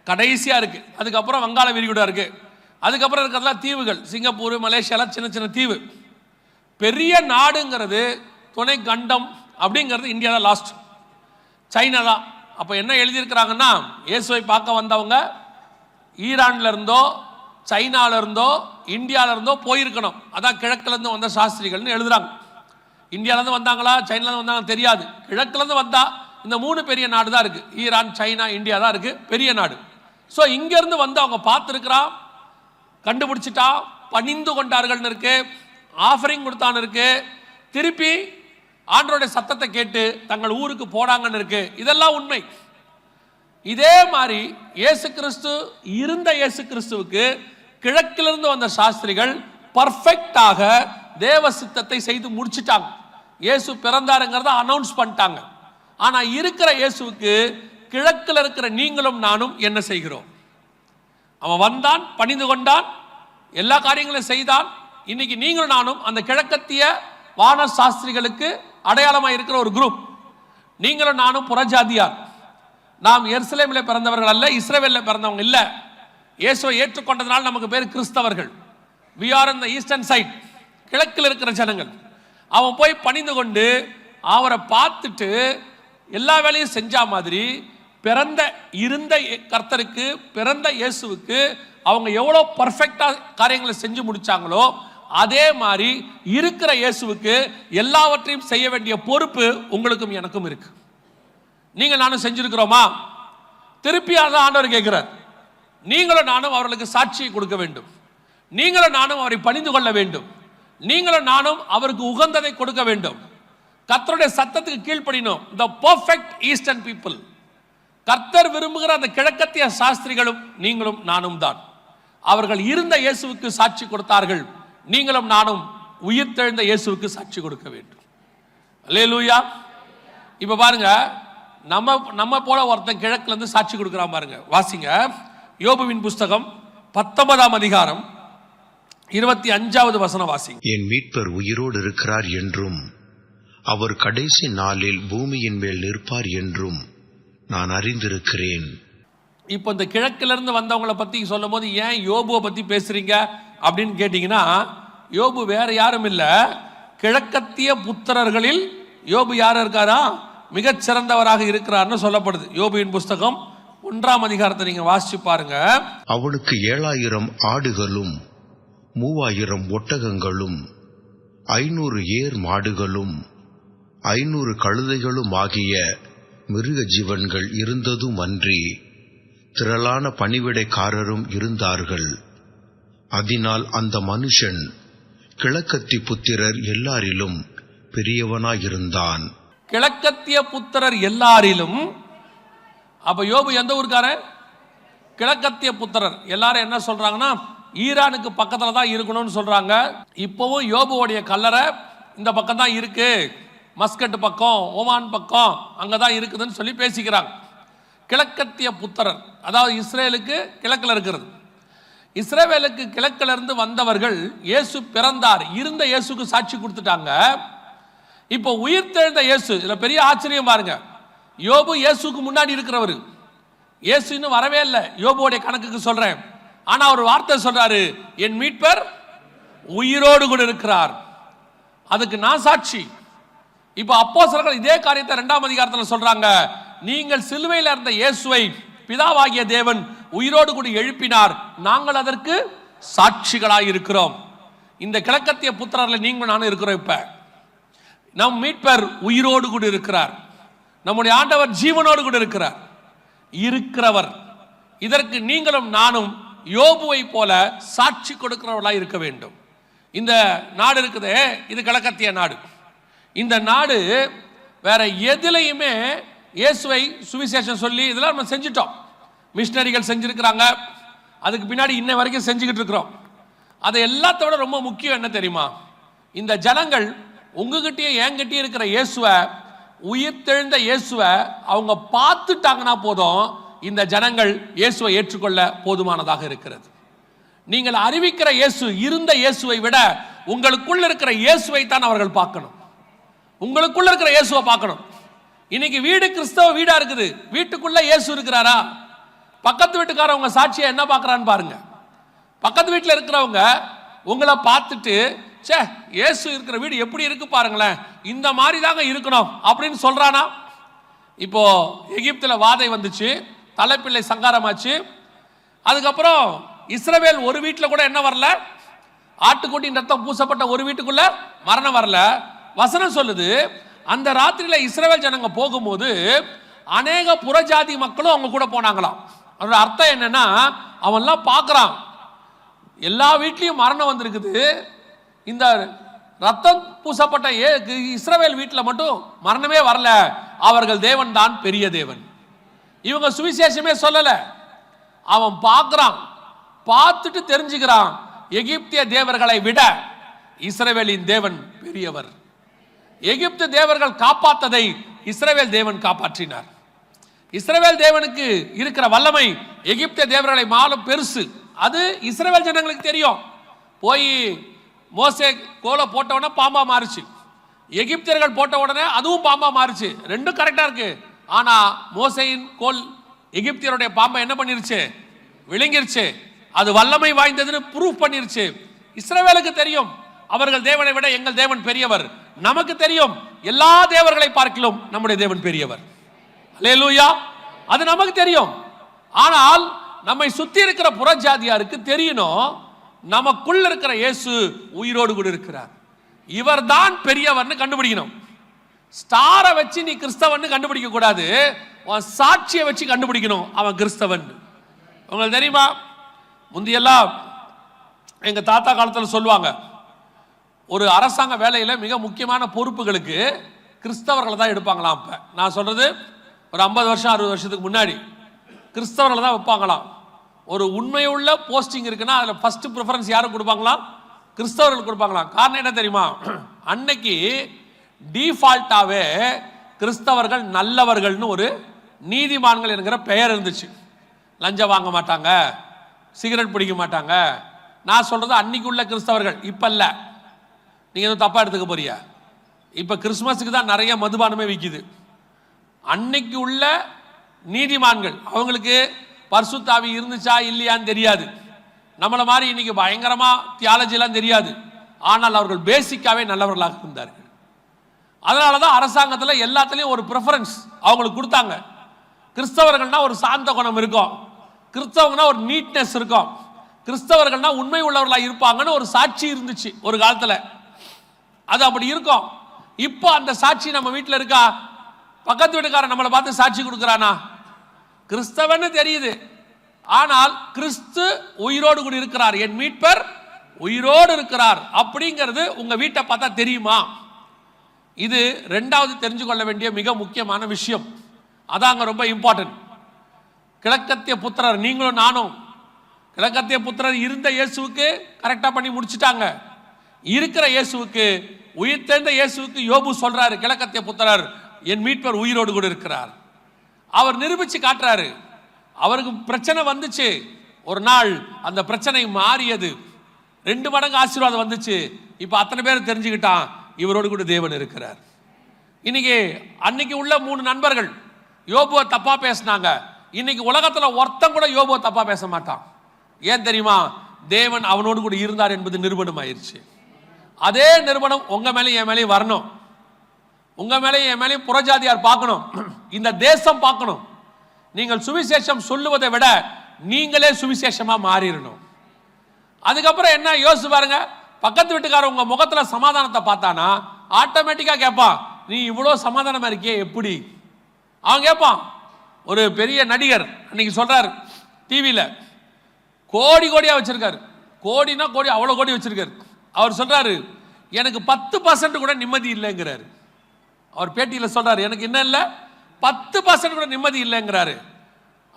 கடைசியா இருக்கு. அதுக்கப்புறம் வங்காள விரிகுடா இருக்கு. அதுக்கப்புறம் இருக்கிறதுலாம் தீவுகள், சிங்கப்பூர், மலேசியால சின்ன சின்ன தீவு. பெரிய நாடுங்கிறது துணை கண்டம் அப்படிங்கிறது இந்தியா தான் லாஸ்ட், சைனா தான். அப்போ என்ன எழுதியிருக்கிறாங்கன்னா, இயேசுவை பார்க்க வந்தவங்க ஈரான்ல இருந்தோ சைனால இருந்தோ இந்தியால இருந்தோ போயிருக்கணும். அதான் கிழக்குல இருந்து வந்த சாஸ்திரிகள்னு எழுதுறாங்க. இந்தியால இருந்து வந்தாங்களா சைனால இருந்து வந்தாங்க தெரியாது. கிழக்குல இருந்து வந்தா இந்த 3 பெரிய நாடு தான் இருக்கு, ஈரான், சைனா, இந்தியா தான் இருக்கு பெரிய நாடு. ஸோ இங்க இருந்து வந்து அவங்க பார்த்துருக்கிறான், கண்டுபிடிச்சிட்டா, பணிந்து கொண்டார்கள்னு இருக்கு, ஆஃபரிங் கொடுத்தான்னு இருக்கு, திருப்பி ஆண்டவருடைய சத்தத்தை கேட்டு தங்கள் ஊருக்கு போனாங்கன்னு இருக்கு. இதெல்லாம் உண்மை. இதே மாதிரி இயேசு கிறிஸ்து இருந்த இயேசு கிறிஸ்துவுக்கு கிழக்கிலிருந்து வந்த சாஸ்திரிகள் பர்ஃபெக்டாக தேவ சித்தத்தை செய்து முடிச்சிட்டாங்க. இயேசு பிறந்தாருங்கிறத அனௌன்ஸ் பண்ணிட்டாங்க. ஆனா இருக்கிற இயேசுவுக்கு கிழக்கில் இருக்கிற நீங்களும் நானும் என்ன செய்கிறோம்? அவன் வந்தான், பணிந்து கொண்டான், எல்லா காரியங்களையும் செய்தான். இன்னைக்கு நீங்களும் நானும் அந்த கிழக்கத்திய வான சாஸ்திரிகளுக்கு அடையாளமாக இருக்கிற ஒரு குரூப். நீங்களும் நானும் புறஜாதியார். நாம் எருசலேமில் பிறந்தவர்கள் அல்ல, இஸ்ரவேலில் பிறந்தவங்க இல்ல. இயேசுவை ஏற்றுக்கொண்டதனால் நமக்கு பேர் கிறிஸ்தவர்கள். we are in the eastern side, கிழக்கில் இருக்கிற ஜனங்கள். அவன் போய் பணிந்து கொண்டு அவரை பார்த்துட்டு எல்லா வேலையும் செஞ்சா மாதிரி இருந்த கர்த்தருக்கு, பிறந்த இயேசுவுக்கு அவங்க எவ்வளவு பர்ஃபெக்டா காரியங்களை செஞ்சு முடிச்சாங்களோ அதே மாதிரி இருக்கிற இயேசுவுக்கு எல்லாவற்றையும் செய்ய வேண்டிய பொறுப்பு உங்களுக்கும் எனக்கும் இருக்கு. நீங்க நானும் செஞ்சிருக்கிறோமா? திருப்பி ஆண்டவர் கேட்கிறார், நீங்களும் நானும் அவர்களுக்கு சாட்சியை கொடுக்க வேண்டும், நீங்களும் நானும் அவரை பணிந்து கொள்ள வேண்டும், நீங்களும் நானும் அவருக்கு உகந்ததை கொடுக்க வேண்டும், கர்த்தருடைய சத்தத்துக்கு கீழ்ப்படினோம். the perfect eastern people, கர்த்தர் விரும்புகிற அந்த கிழக்கத்திய சாஸ்திரிகளும் நீங்களும் நானும் தான். அவர்கள் இருந்த இயேசுவுக்கு சாட்சி கொடுத்தார்கள். நீங்களும் நானும் உயிர்த்தெழுந்த இயேசுவுக்கு சாட்சி கொடுக்க வேண்டும். அல்லேலூயா. இப்ப பாருங்க, நம்ம போல ஒருத்தன் கிழக்குல இருந்து சாட்சி கொடுக்கிறான் பாருங்க. வாசிங்க யோபுவின் புஸ்தகம் 19ஆம் அதிகாரம் 25வது வசனம் வாசிங்க. என் மீட்பர் உயிரோடு இருக்கிறார் என்றும் அவர் கடைசி நாளில் பூமியின் மேல் நிற்பார் என்றும் நான் அறிந்திருக்கிறேன். இப்போ இந்த கிழக்குல இருந்து வந்தவங்களை பத்தி சொல்லும் போது ஏன் யோபுவை பத்தி பேசுறீங்க அப்படின்னு கேட்டீங்கன்னா, யோபு வேற யாரும் இல்ல, கிழக்கத்திய புத்திரர்களில் யோபு யார் இருக்காரா? மிகச் சிறந்தவராக இருக்கிறார்னு சொல்லப்படுது. யோபுவின் புஸ்தகம் 1ஆம் அதிகாரத்தை நீங்க வாசிச்சு பாருங்க. அவனுக்கு 7000 ஆடுகளும் 3000 ஒட்டகங்களும் 500 ஏர் மாடுகளும் 500 கழுதைகளும் ஆகிய மிருக ஜீவன்கள் இருந்ததும் அன்றி திரளான பணிவிடைக்காரரும் இருந்தார்கள். அதனால் அந்த மனுஷன் கிழக்கத்தி புத்திரர் எல்லாரிலும் பெரியவனாயிருந்தான். கிழக்கத்திய புத்திரர் எல்லாரிலும். அப்ப யோபு எந்த ஊருக்காரன்? கிழக்கத்திய புத்திரர். எல்லாரும் என்ன சொல்றாங்கன்னா, ஈரானுக்கு பக்கத்துல தான் இருக்கணும்னு சொல்றாங்க. இப்பவும் யோபுவோடைய கல்லறை இந்த பக்கம் தான் இருக்கு, மஸ்கட் பக்கம், ஓமான் பக்கம் அங்கதான் இருக்குதுன்னு சொல்லி பேசிக்கிறாங்க. கிழக்கத்திய புத்திரர், அதாவது இஸ்ரேலுக்கு கிழக்கில் இருக்கிறது. இஸ்ரேலுக்கு கிழக்கில் இருந்து வந்தவர்கள் இயேசு பிறந்தார், இருந்த இயேசுக்கு சாட்சி கொடுத்துட்டாங்க. இப்போ உயிர்த்தெழுந்த இயேசு, இதுல பெரிய ஆச்சரியம் பாருங்க. யோபு இயேசுக்கு முன்னாடி இருக்கிறவர், இயேசு இன்னும் வரவே இல்லை. யோபுவோடைய கணக்குக்கு சொல்றேன். ஆனா ஒரு வார்த்தை சொல்றாரு, என் மீட்பர் உயிரோடு கூட இருக்கிறார், அதுக்கு நான் சாட்சி. இப்ப அப்போஸ்தலர்கள் இதே காரியத்தை 2ஆம் அதிகாரத்தில் சொல்றாங்க. நீங்கள் சிலுவையில் இருந்த இயேசுவை பிதாவாகிய தேவன் உயிரோடு கூட எழுப்பினார், நாங்கள் அதற்கு சாட்சிகளாய் இருக்கிறோம். இந்த கிழக்கத்திய புத்திரர்ல நீங்கள் நானும் இருக்கிறோம். இப்ப நம் மீட்பர் உயிரோடு கூட இருக்கிறார், நம்முடைய ஆண்டவர் ஜீவனோடு கூட இருக்கிறார், இருக்கிறவர். இதற்கு நீங்களும் நானும் யோபுவை போல சாட்சி கொடுக்கிறவர்களாய் இருக்க வேண்டும். இந்த நாடு இருக்குதே, இது கிழக்கத்திய நாடு. இந்த நாடு வேற எதிலையுமே இயேசுவை சுவிசேஷம் சொல்லி இதெல்லாம் நம்ம செஞ்சிட்டோம். மிஷனரிகள் செஞ்சிருக்கிறாங்க, அதுக்கு பின்னாடி இன்ன வரைக்கும் செஞ்சுக்கிட்டு இருக்கிறோம். அதை எல்லாத்தோட ரொம்ப முக்கியம் என்ன தெரியுமா? இந்த ஜனங்கள் உங்ககிட்டயும் என்கிட்டயும் இருக்கிற இயேசுவை, உயிர்த்தெழுந்த இயேசுவை அவங்க பார்த்துட்டாங்கன்னா போதும், இந்த ஜனங்கள் இயேசுவை ஏற்றுக்கொள்ள போதுமானதாக இருக்கிறது. நீங்கள் அறிவிக்கிற இயேசு, இருந்த இயேசுவை விட உங்களுக்குள்ள இருக்கிற இயேசுவை தான் அவர்கள் பார்க்கணும். உங்களுக்குள்ள இருக்கிற இயேசுவை பார்க்கணும். இன்னைக்கு வீடு கிறிஸ்தவ வீடா இருக்குது, வீட்டுக்குள்ள இயேசு இருக்கிறாரா? பக்கத்து வீட்டுக்காரவங்க சாட்சியா என்ன பார்க்கறான்னு பாருங்க. பக்கத்து வீட்டில் இருக்கிறவங்க உங்களை பார்த்துட்டு, சே இயேசு இருக்கிற வீடு எப்படி இருக்கு பாருங்களேன், இந்த மாதிரி தாங்க இருக்கணும் அப்படின்னு சொல்றானா? இப்போ எகிப்தில் வாதை வந்துச்சு, தலைப்பிள்ளை சங்காரமாச்சு. அதுக்கப்புறம் இஸ்ரவேல் ஒரு வீட்டில் கூட என்ன வரல, ஆட்டுக்குட்டியின் ரத்தம் பூசப்பட்ட ஒரு வீட்டுக்குள்ள மரணம் வரல. வசனம் சொல்லுது, அந்த ராத்திரியில இஸ்ரவேல் ஜனங்க போகும்போது அநேக புறஜாதி மக்களும் அவங்க கூட போனாங்களாம். அதோட அர்த்தம் என்னன்னா, அவன்லாம் பார்க்கறான் எல்லா வீட்லயும் மரணம் வந்திருக்குது, இந்த ரத்தம் பூசப்பட்ட இஸ்ரவேல் வீட்டில் மட்டும் மரணமே வரல, அவர்கள் தேவன் தான் பெரிய தேவன். இவங்க சுவிசேஷமே சொல்லல, அவன் பார்க்கறான், பார்த்துட்டு தெரிஞ்சுக்கிறான், எகிப்திய தேவர்களை விட இஸ்ரவேலின் தேவன் பெரியவர். எகிப்து தேவர்கள் காப்பாத்ததை இஸ்ரவேல் தேவன் காப்பாற்றினார். இஸ்ரவேல் தேவனுக்கு இருக்கிற வல்லமை எகிப்திய தேவர்களை மாலும் பெருசு. அது இஸ்ரவேல் ஜனங்களுக்கு தெரியும். போய் மோசே கோலை போட்ட உடனே பாம்பா மாறுச்சு, எகிப்தியர்கள் போட்ட உடனே அதுவும் பாம்பா மாறுச்சு. ரெண்டும் கரெக்டா இருக்கு. ஆனா மோசேயின் கோல் எகிப்தியருடைய பாம்பை என்ன பண்ணிருச்சு? விழுங்கிருச்சு. அது வல்லமை வாய்ந்ததுன்னு ப்ரூஃப் பண்ணிருச்சு. இஸ்ரவேலுக்கு தெரியும், அவர்கள் தேவனை விட எங்கள் தேவன் பெரியவர். நமக்கு தெரியும், எல்லா தேவர்களை பார்க்கலாம் நம்முடைய தேவன் பெரியவர். அல்லேலூயா. அது நமக்கு தெரியும். ஆனால் நம்மை சுத்தி இருக்கிற புறஜாதியாருக்கு தெரியணும், நமக்குள்ள இருக்கிற இயேசு உயிரோடு கூட இருக்கிறார். இவர்தான் பெரியவர்னு கண்டுபிடிக்கணும். ஸ்டாரை வச்சு நீ கிறிஸ்தவன் கண்டுபிடிக்க கூடாது, சாட்சியை வச்சு கண்டுபிடிக்கணும் அவன் கிறிஸ்தவன். உங்களுக்கு தெரியுமா, முந்தியெல்லாம் எங்க தாத்தா காலத்தில் சொல்லுவாங்க, ஒரு அரசாங்க வேலையில மிக முக்கியமான பொறுப்புகளுக்கு கிறிஸ்தவர்களை தான் எடுப்பாங்களாம். அப்ப நான் சொல்றது ஒரு 50 வருஷம் 60 வருஷத்துக்கு முன்னாடி கிறிஸ்தவர்களை தான் வைப்பாங்களாம். ஒரு உண்மையுள்ள போஸ்டிங் இருக்குன்னா அதில் ஃபர்ஸ்ட் ப்ரிஃபரன்ஸ் யாருக்கு கொடுப்பாங்களாம்? கிறிஸ்தவர்களுக்கு கொடுப்பாங்களாம். காரணம் என்ன தெரியுமா, அன்னைக்கு டிஃபால்ட்டாவே கிறிஸ்தவர்கள் நல்லவர்கள்னு ஒரு நீதிமான்கள் என்கிற பெயர் இருந்துச்சு. லஞ்சம் வாங்க மாட்டாங்க, சிகரெட் பிடிக்க மாட்டாங்க. நான் சொல்றது அன்னைக்கு உள்ள கிறிஸ்தவர்கள், இப்ப இல்ல. நீங்க எதுவும் தப்பா எடுத்துக்க போறிய? இப்ப கிறிஸ்துமஸுக்கு தான் நிறைய மதுபானமே விற்கிது. அன்னைக்கு உள்ள நீதிமான்கள், அவங்களுக்கு பரிசுத்தாவி இருந்துச்சா இல்லையான்னு தெரியாது. நம்மள மாதிரி இன்னைக்கு பயங்கரமா தியாலஜிலாம் தெரியாது. ஆனால் அவர்கள் பேசிக்காவே நல்லவர்களாக இருந்தார்கள். அதனாலதான் அரசாங்கத்தில் எல்லாத்துலயும் ஒரு ப்ரிஃபரன்ஸ் அவங்களுக்கு கொடுத்தாங்க. கிறிஸ்தவர்கள்னா ஒரு சாந்த குணம் இருக்கும், கிறிஸ்தவங்கன்னா ஒரு நீட்னஸ் இருக்கும், கிறிஸ்தவர்கள்னா உண்மை உள்ளவர்களா இருப்பாங்கன்னு ஒரு சாட்சி இருந்துச்சு ஒரு காலத்துல. அது அப்படி இருக்கும். இப்போ அந்த சாட்சி நம்ம வீட்டில் இருக்கா? பக்கத்து வீட்டுக்காரன் நம்மளை பார்த்து சாட்சி கொடுக்குறானா? கிறிஸ்தவன்னு தெரியுது, ஆனால் கிறிஸ்து உயிரோடு கூட இருக்கிறார், என் மீட்பர் உயிரோடு இருக்கிறார் அப்படிங்கிறது உங்க வீட்டை பார்த்தா தெரியுமா? இது ரெண்டாவது தெரிஞ்சு கொள்ள வேண்டிய மிக முக்கியமான விஷயம். அதாங்க ரொம்ப இம்பார்ட்டன்ட். கிழக்கத்திய புத்திரர், நீங்களும் நானும் கிழக்கத்திய புத்திரர் இருந்த இயேசுவுக்கு கரெக்டா பண்ணி முடிச்சிட்டாங்க. இருக்கிற இயேசுவுக்கு, உயிர்த்தெழுந்த இயேசுவுக்கு யோபு சொல்றாரு, கிழக்கத்திய புத்திரர் என் மீட்பர் உயிரோடு கூட இருக்கிறார். அவர் நிரூபிச்சு காட்டுறாரு. அவருக்கு பிரச்சனை வந்துச்சு, ஒரு நாள் அந்த பிரச்சனை மாறியது, 2 மடங்கு ஆசீர்வாதம் வந்துச்சு. இப்ப அத்தனை பேர் தெரிஞ்சுக்கிட்டான் இவரோடு கூட தேவன் இருக்கிறார். இன்னைக்கு அன்னைக்கு உள்ள 3 நண்பர்கள் யோபுவை தப்பா பேசினாங்க. இன்னைக்கு உலகத்துல ஒருத்தன் கூட யோபுவை தப்பா பேச மாட்டான். ஏன் தெரியுமா? தேவன் அவனோடு கூட இருந்தார் என்பது நிரூபணம் ஆயிருச்சு. அதே நிரூபணம் உங்க மேலேயும் என் மேலேயும் வரணும். உங்க மேலேயும் என் மேலேயும் புறஜாதியார் பார்க்கணும், இந்த தேசம் பார்க்கணும். நீங்கள் சுவிசேஷம் சொல்லுவதை விட நீங்களே சுவிசேஷமா மாறிடணும். அதுக்கப்புறம் என்ன யோசிச்சு பாருங்க, பக்கத்து வீட்டுக்காரர் உங்க முகத்துல சமாதானத்தை பார்த்தானா ஆட்டோமேட்டிக்கா கேட்பான், நீ இவ்வளவு சமாதானமா இருக்கியே எப்படி? அவன் கேட்பான். ஒரு பெரிய நடிகர் அன்னைக்கு சொல்றாரு டிவியில, கோடி கோடியா வச்சிருக்காரு, கோடினா கோடி, அவ்வளவு கோடி வச்சிருக்காரு. அவர் சொல்றாரு, எனக்கு 10% கூட நிம்மதி இல்லைங்கிறாரு. அவர் பேட்டியில சொல்றாரு, எனக்கு என்ன இல்லை 10% கூட நிம்மதி இல்லைங்கிறாரு.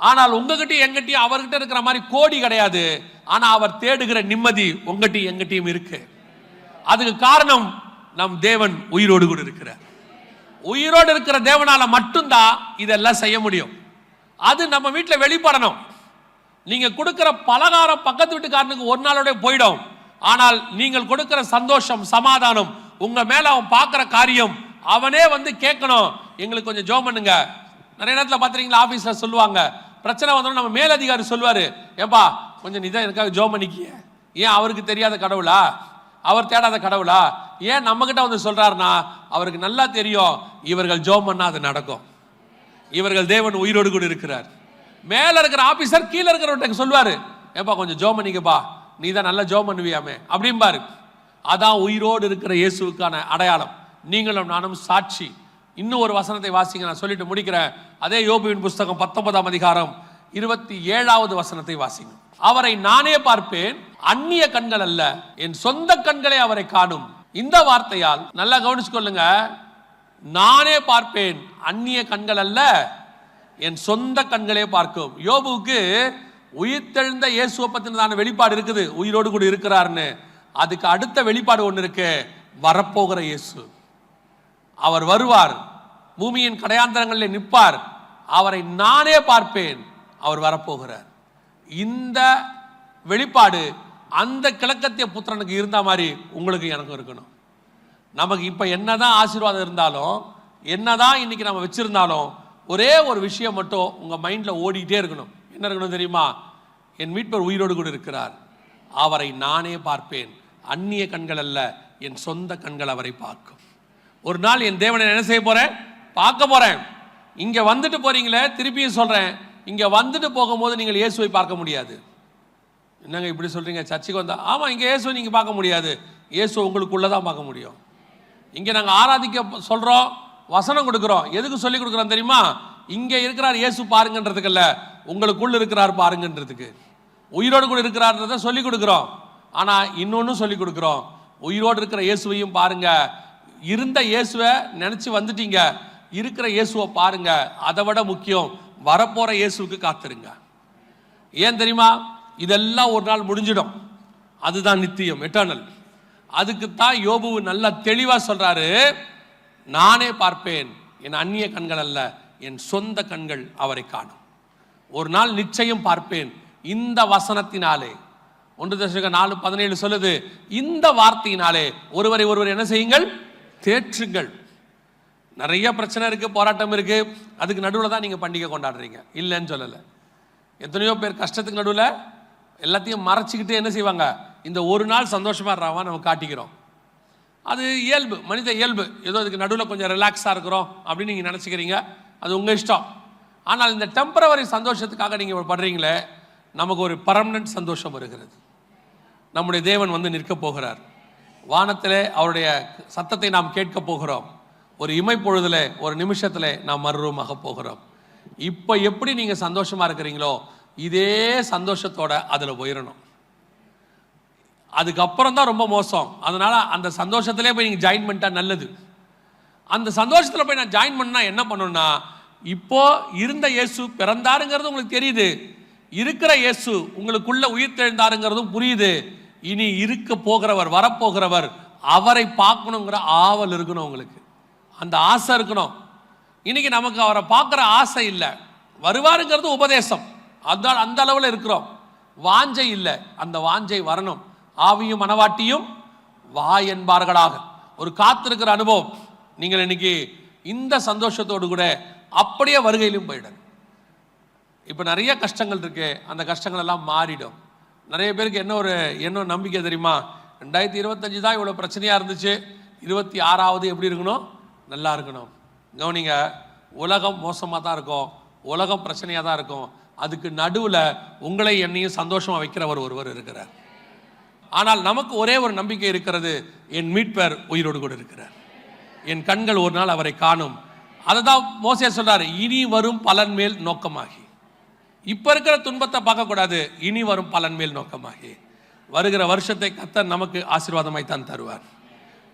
ஆனால் உங்ககிட்டயும் எங்கிட்டையும் அவர்கிட்ட இருக்கிற மாதிரி கோடி கிடையாது. ஆனா அவர் தேடுகிற நிம்மதி உங்ககிட்டயும் எங்கிட்டையும் இருக்கு. அதுக்கு காரணம் நம் தேவன் உயிரோடு கூட இருக்கிறார். உயிரோடு இருக்கிற தேவனால மட்டும்தான் இதெல்லாம் செய்ய முடியும். அது நம்ம வீட்டில் வெளிப்படணும். நீங்க கொடுக்கிற பலகாரம் பக்கத்து வீட்டுக்காரனுக்கு ஒரு நாளோட போயிடும். ஆனால் நீங்கள் கொடுக்கிற சந்தோஷம், சமாதானம், உங்க மேல அவன் பார்க்கிற காரியம், அவனே வந்து கேட்கணும், எங்களுக்கு கொஞ்சம் ஜெபம் பண்ணுங்க. நிறைய நேரத்தில் பாத்துறீங்களா, ஆபீஸ்ல சொல்லுவாங்க, பிரச்சனை வந்தோம் நம்ம மேலதிகாரி சொல்லுவாரு, ஏப்பா கொஞ்சம் நீதான் எனக்காக ஜெபம் பண்ணிக்கிய. ஏன் அவருக்கு தெரியாத கடவுளா? அவர் தேடாத கடவுளா? ஏன் நம்ம கிட்ட வந்து சொல்றாருன்னா அவருக்கு நல்லா தெரியும் இவர்கள் ஜெபம் பண்ணா அது நடக்கும். இவர்கள் தேவன் உயிரோடு கூட இருக்கிறார். மேல இருக்கிற ஆபீசர் கீழே இருக்கிறவர்கிட்ட சொல்லுவாரு, ஏப்பா கொஞ்சம் ஜெபம் பண்ணிக்கப்பா, நீ தான் நல்லா ஜெபம் பண்ணுவியாமே அப்படிம்பாரு. அதான் உயிரோடு இருக்கிற இயேசுவுக்கான அடையாளம். நீங்களும் நானும் சாட்சி. இன்னும் ஒரு வசனத்தை வாசிங்க, நான் சொல்லிட்டு முடிக்கிறேன். அதே யோபுவின் புஸ்தகம் 19ஆம் அதிகாரம் 27வது வசனத்தை வாசிங்க. அவரை நானே பார்ப்பேன், அந்நிய கண்கள் அல்ல, என் சொந்த கண்களே அவரை காணும். இந்த வார்த்தையால் நல்லா கவனிச்சுக்கொள்ளுங்க, நானே பார்ப்பேன், அந்நிய கண்கள் அல்ல, என் சொந்த கண்களே பார்க்கும். யோபுவுக்கு உயிர்த்தெழுந்த இயேசுவை பத்தினதான வெளிப்பாடு இருக்குது, உயிரோடு கூட இருக்கிறார்னு. அதுக்கு அடுத்த வெளிப்பாடு ஒன்று இருக்கு, வரப்போகிற இயேசு. அவர் வருவார், பூமியின் கடையாந்தரங்களில் நிற்பார், அவரை நானே பார்ப்பேன், அவர் வரப்போகிறார். இந்த வெளிப்பாடு அந்த கிழக்கத்திய புத்திரனுக்கு இருந்த மாதிரி உங்களுக்கு எனக்கும் இருக்கணும். நமக்கு இப்ப என்னதான் ஆசீர்வாதம் இருந்தாலும், என்னதான் இன்னைக்கு நம்ம வச்சிருந்தாலும், ஒரே ஒரு விஷயம் மட்டும் உங்க மைண்ட்ல ஓடிட்டே இருக்கணும். என்ன இருக்கணும் தெரியுமா? என் மீட்பர் உயிரோடு கூட இருக்கிறார், அவரை நானே பார்ப்பேன், அந்நிய கண்கள் அல்ல, என் சொந்த கண்கள் அவரை பார்க்கும். ஒரு நாள் என் தேவனை என்ன செய்ய போறேன்? பார்க்க போறேன். இங்க வந்துட்டு போறீங்களே, திருப்பியும் சொல்றேன், இங்க வந்துட்டு போகும்போது நீங்கள் இயேசுவை பார்க்க முடியாது. என்னங்க இப்படி சொல்றீங்க? சர்ச்சுக்கு வந்தா ஆமா, இங்க இயேசுவை நீங்க பார்க்க முடியாது. இயேசு உங்களுக்குள்ளதான் பார்க்க முடியும். இங்க நாங்க ஆராதிக்க சொல்றோம், வசனம் கொடுக்கிறோம். எதுக்கு சொல்லி கொடுக்குறோம் தெரியுமா? இங்க இருக்கிறார் இயேசு பாருங்கன்றதுக்கு இல்ல, உங்களுக்குள்ள இருக்கிறார் பாருங்கன்றதுக்கு. உயிரோடு கூட இருக்கிறார்ன்றத சொல்லி கொடுக்கிறோம். ஆனா இன்னொன்னு சொல்லி கொடுக்கிறோம், உயிரோடு இருக்கிற இயேசுவையும் பாருங்க. இருந்த இயேசுவை நினைச்சு வந்துட்டீங்க, இருக்கிற இயேசுவை பாருங்க. அதை விட முக்கியம், வரப்போற இயேசுவுக்கு காத்திருங்க. ஏன் தெரியுமா? இதெல்லாம் ஒரு நாள் முடிஞ்சிடும். அதுதான் நித்தியம், எட்டர்னல். அதுக்குத்தான் யோபு நல்லா தெளிவா சொல்றாரு, நானே பார்ப்பேன், என் அந்நிய கண்கள் அல்ல, என் சொந்த கண்கள் அவரை காணும். ஒரு நாள் நிச்சயம் பார்ப்பேன். இந்த வசனத்தினாலே 1 Thessalonians 4:17 சொல்லுது, இந்த வார்த்தையினாலே ஒருவரை ஒருவர் என்ன செய்யுங்கள்? தேற்றுங்கள். நிறைய பிரச்சனை இருக்கு, போராட்டம் இருக்கு, அதுக்கு நடுவில் தான் நீங்க பண்டிகை கொண்டாடுறீங்க, இல்லைன்னு சொல்லலை. எத்தனையோ பேர் கஷ்டத்துக்கு நடுவில் எல்லாத்தையும் மறைச்சிக்கிட்டு என்ன செய்வாங்க? இந்த ஒரு நாள் சந்தோஷமா இருறாவா நம்ம காட்டிக்கிறோம். அது இயல்பு, மனித இயல்பு. ஏதோ இதுக்கு நடுவில் கொஞ்சம் ரிலாக்ஸாக இருக்கிறோம் அப்படின்னு நீங்கள் நினச்சிக்கிறீங்க, அது உங்கள் இஷ்டம். ஆனால் இந்த டெம்பரவரி சந்தோஷத்துக்காக நீங்கள் படுறீங்களே, நமக்கு ஒரு பர்மனன்ட் சந்தோஷம் வருகிறது. நம்முடைய தேவன் வந்து நிற்க போகிறார். வானத்திலே அவருடைய சத்தத்தை நாம் கேட்க போகிறோம். ஒரு இமைப்பொழுதில், ஒரு நிமிஷத்தில் நாம் மறுரூபமாக போகிறோம். இப்போ எப்படி நீங்கள் சந்தோஷமாக இருக்கிறீங்களோ இதே சந்தோஷத்தோட அதில் போயிடணும். அதுக்கப்புறம் தான் ரொம்ப மோசம். அதனால அந்த சந்தோஷத்திலே போய் நீங்கள் ஜாயின் பண்ணிட்டா நல்லது. அந்த சந்தோஷத்தில் போய் நான் ஜாயின் பண்ணா என்ன பண்ணணும்னா, இப்போ இருந்த இயேசு பிறந்தாருங்கிறது உங்களுக்கு தெரியுது, இருக்கிற இயேசு உங்களுக்குள்ள உயிர் தெழுந்தாருங்கிறதும் புரியுது. இனி இருக்க போகிறவர், வரப்போகிறவர், அவரை பார்க்கணுங்கிற ஆவல் இருக்கணும் உங்களுக்கு, அந்த ஆசை இருக்கணும். இன்னைக்கு நமக்கு அவரை பார்க்குற ஆசை இல்லை, வருவாருங்கிறது உபதேசம், அதான் அந்த அளவில் இருக்கிறோம். வாஞ்சை இல்லை, அந்த வாஞ்சை வரணும். ஆவியும் மனவாட்டியும் வா என்பார்களாக ஒரு காத்திருக்கிற அனுபவம். நீங்கள் இன்னைக்கு இந்த சந்தோஷத்தோடு கூட அப்படியே வருகையிலும் போயிடும். இப்போ நிறைய கஷ்டங்கள் இருக்கு, அந்த கஷ்டங்கள் எல்லாம் மாறிடும். நிறைய பேருக்கு என்ன நம்பிக்கை தெரியுமா? 2025 தான் இவ்வளோ பிரச்சனையாக இருந்துச்சு, 26வது எப்படி இருக்கணும்? நல்லா இருக்கணும். கவனிங்க, உலகம் மோசமாக தான் இருக்கும், உலகம் பிரச்சனையாக தான் இருக்கும். அதுக்கு நடுவில் உங்களை என்னையும் சந்தோஷமாக வைக்கிறவர் ஒருவர் இருக்கிறார். ஆனால் நமக்கு ஒரே ஒரு நம்பிக்கை இருக்கிறது, என் மீட்பர் உயிரோடு கூட இருக்கிறார், என் கண்கள் ஒரு நாள் அவரை காணும். அதை தான் மோசே சொல்றாரு, இனி வரும் பலன் மேல் நோக்கமாகி. இப்ப இருக்கிற துன்பத்தை பார்க்கக்கூடாது, இனி வரும் பலன் மேல் நோக்கமாகி. வருகிற வருஷத்தை கர்த்தர் நமக்கு ஆசீர்வாதமாய் தான் தருவார்.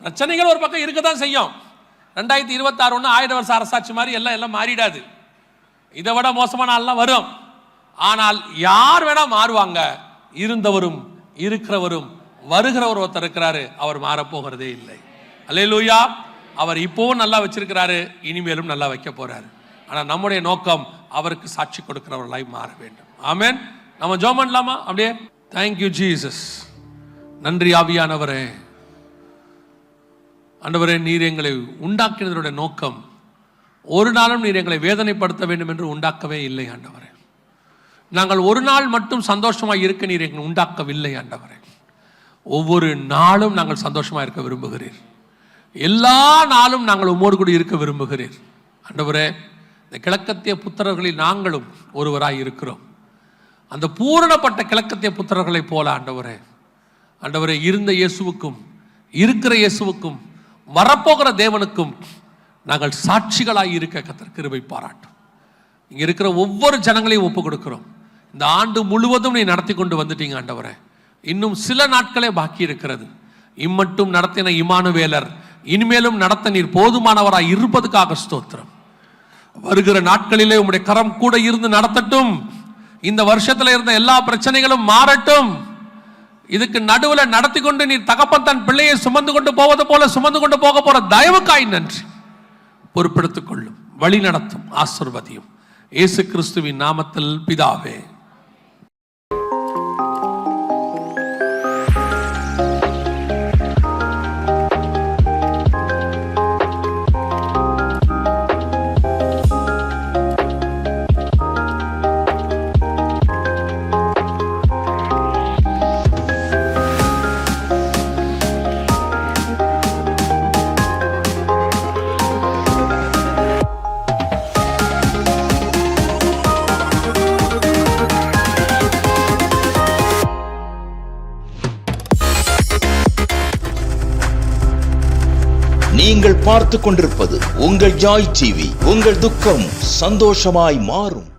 பிரச்சனைகள் ஒரு பக்கம் இருக்க தான் செய்யும். 2026 ஒன்று 1000 வருஷ அரசாட்சி மாதிரி எல்லாம் மாறிடாது. இதை விட மோசமான நாள்லாம் வரும். ஆனால் யார் வேணா மாறுவாங்க, இருந்தவரும் இருக்கிறவரும் வருகிறவர் ஒருத்தர் இருக்கிறாரு, அவர் மாறப்போகிறதே இல்லை. அல்லேலூயா. அவர் இப்போவும் நல்லா வச்சிருக்கிறாரு, இனிமேலும் நல்லா வைக்க போறாரு. ஆனால் நம்முடைய நோக்கம் அவருக்கு சாட்சி கொடுக்கிறவர்களாய் மாற வேண்டும். ஆமென். நம்ம ஜெபம் பண்ணலாமா? அப்படியே. Thank you Jesus. நன்றி ஆவியானவரே. ஆண்டவரே, நீர் எங்களை உண்டாக்கினதனுடைய நோக்கம் ஒரு நாளும் நீர் எங்களை வேதனைப்படுத்த வேண்டும் என்று உண்டாக்கவே இல்லை ஆண்டவரே. நாங்கள் ஒரு நாள் மட்டும் சந்தோஷமாக இருக்க நீர் எங்களை உண்டாக்கவில்லை ஆண்டவரே. ஒவ்வொரு நாளும் நாங்கள் சந்தோஷமாக இருக்க விரும்புகிறீர். எல்லா நாளும் நாங்கள் உம்மோடு கூட இருக்க விரும்புகிறீர் ஆண்டவரே. இந்த கிழக்கத்திய புத்திரர்களில் நாங்களும் ஒருவராய் இருக்கிறோம். அந்த பூரணப்பட்ட கிழக்கத்திய புத்திரர்களை போல ஆண்டவரே, ஆண்டவரே, இருந்த இயேசுவுக்கும் இருக்கிற இயேசுவுக்கும் வரப்போகிற தேவனுக்கும் நாங்கள் சாட்சிகளாய் இருக்க கர்த்தர் கிருபை பாராட்டும். இங்க இருக்கிற ஒவ்வொரு ஜனங்களையும் ஒப்பு கொடுக்கிறோம். இந்த ஆண்டு முழுவதும் நீ நடத்தி கொண்டு வந்துட்டீங்க ஆண்டவரே. இன்னும் சில நாட்களே பாக்கி இருக்கிறது. இம்மட்டும் நடத்தின இமானுவேலர் இனிமேலும் நடத்த நீர் போதுமானவராய் இருப்பதுக்காக ஸ்தோத்திரம். வருகிற நாட்களிலே உம்முடைய கரம் கூட இருந்து நடத்தட்டும். இந்த வருஷத்துல இருந்த எல்லா பிரச்சனைகளும் மாறட்டும். இதுக்கு நடுவில் நடத்தி கொண்டு நீர் தகப்பன் தன் பிள்ளையை சுமந்து கொண்டு போவது போல சுமந்து கொண்டு போக போற தயவுக்காய் நன்றி. பொறுப்பெடுத்துக் கொள்ளும், வழி நடத்தும், ஆசீர்வதியும். இயேசு கிறிஸ்துவின் நாமத்தில் பிதாவே. பார்த்துக் கொண்டிருப்பது உங்கள் ஜாய் டிவி. உங்கள் துக்கம் சந்தோஷமாய் மாறும்.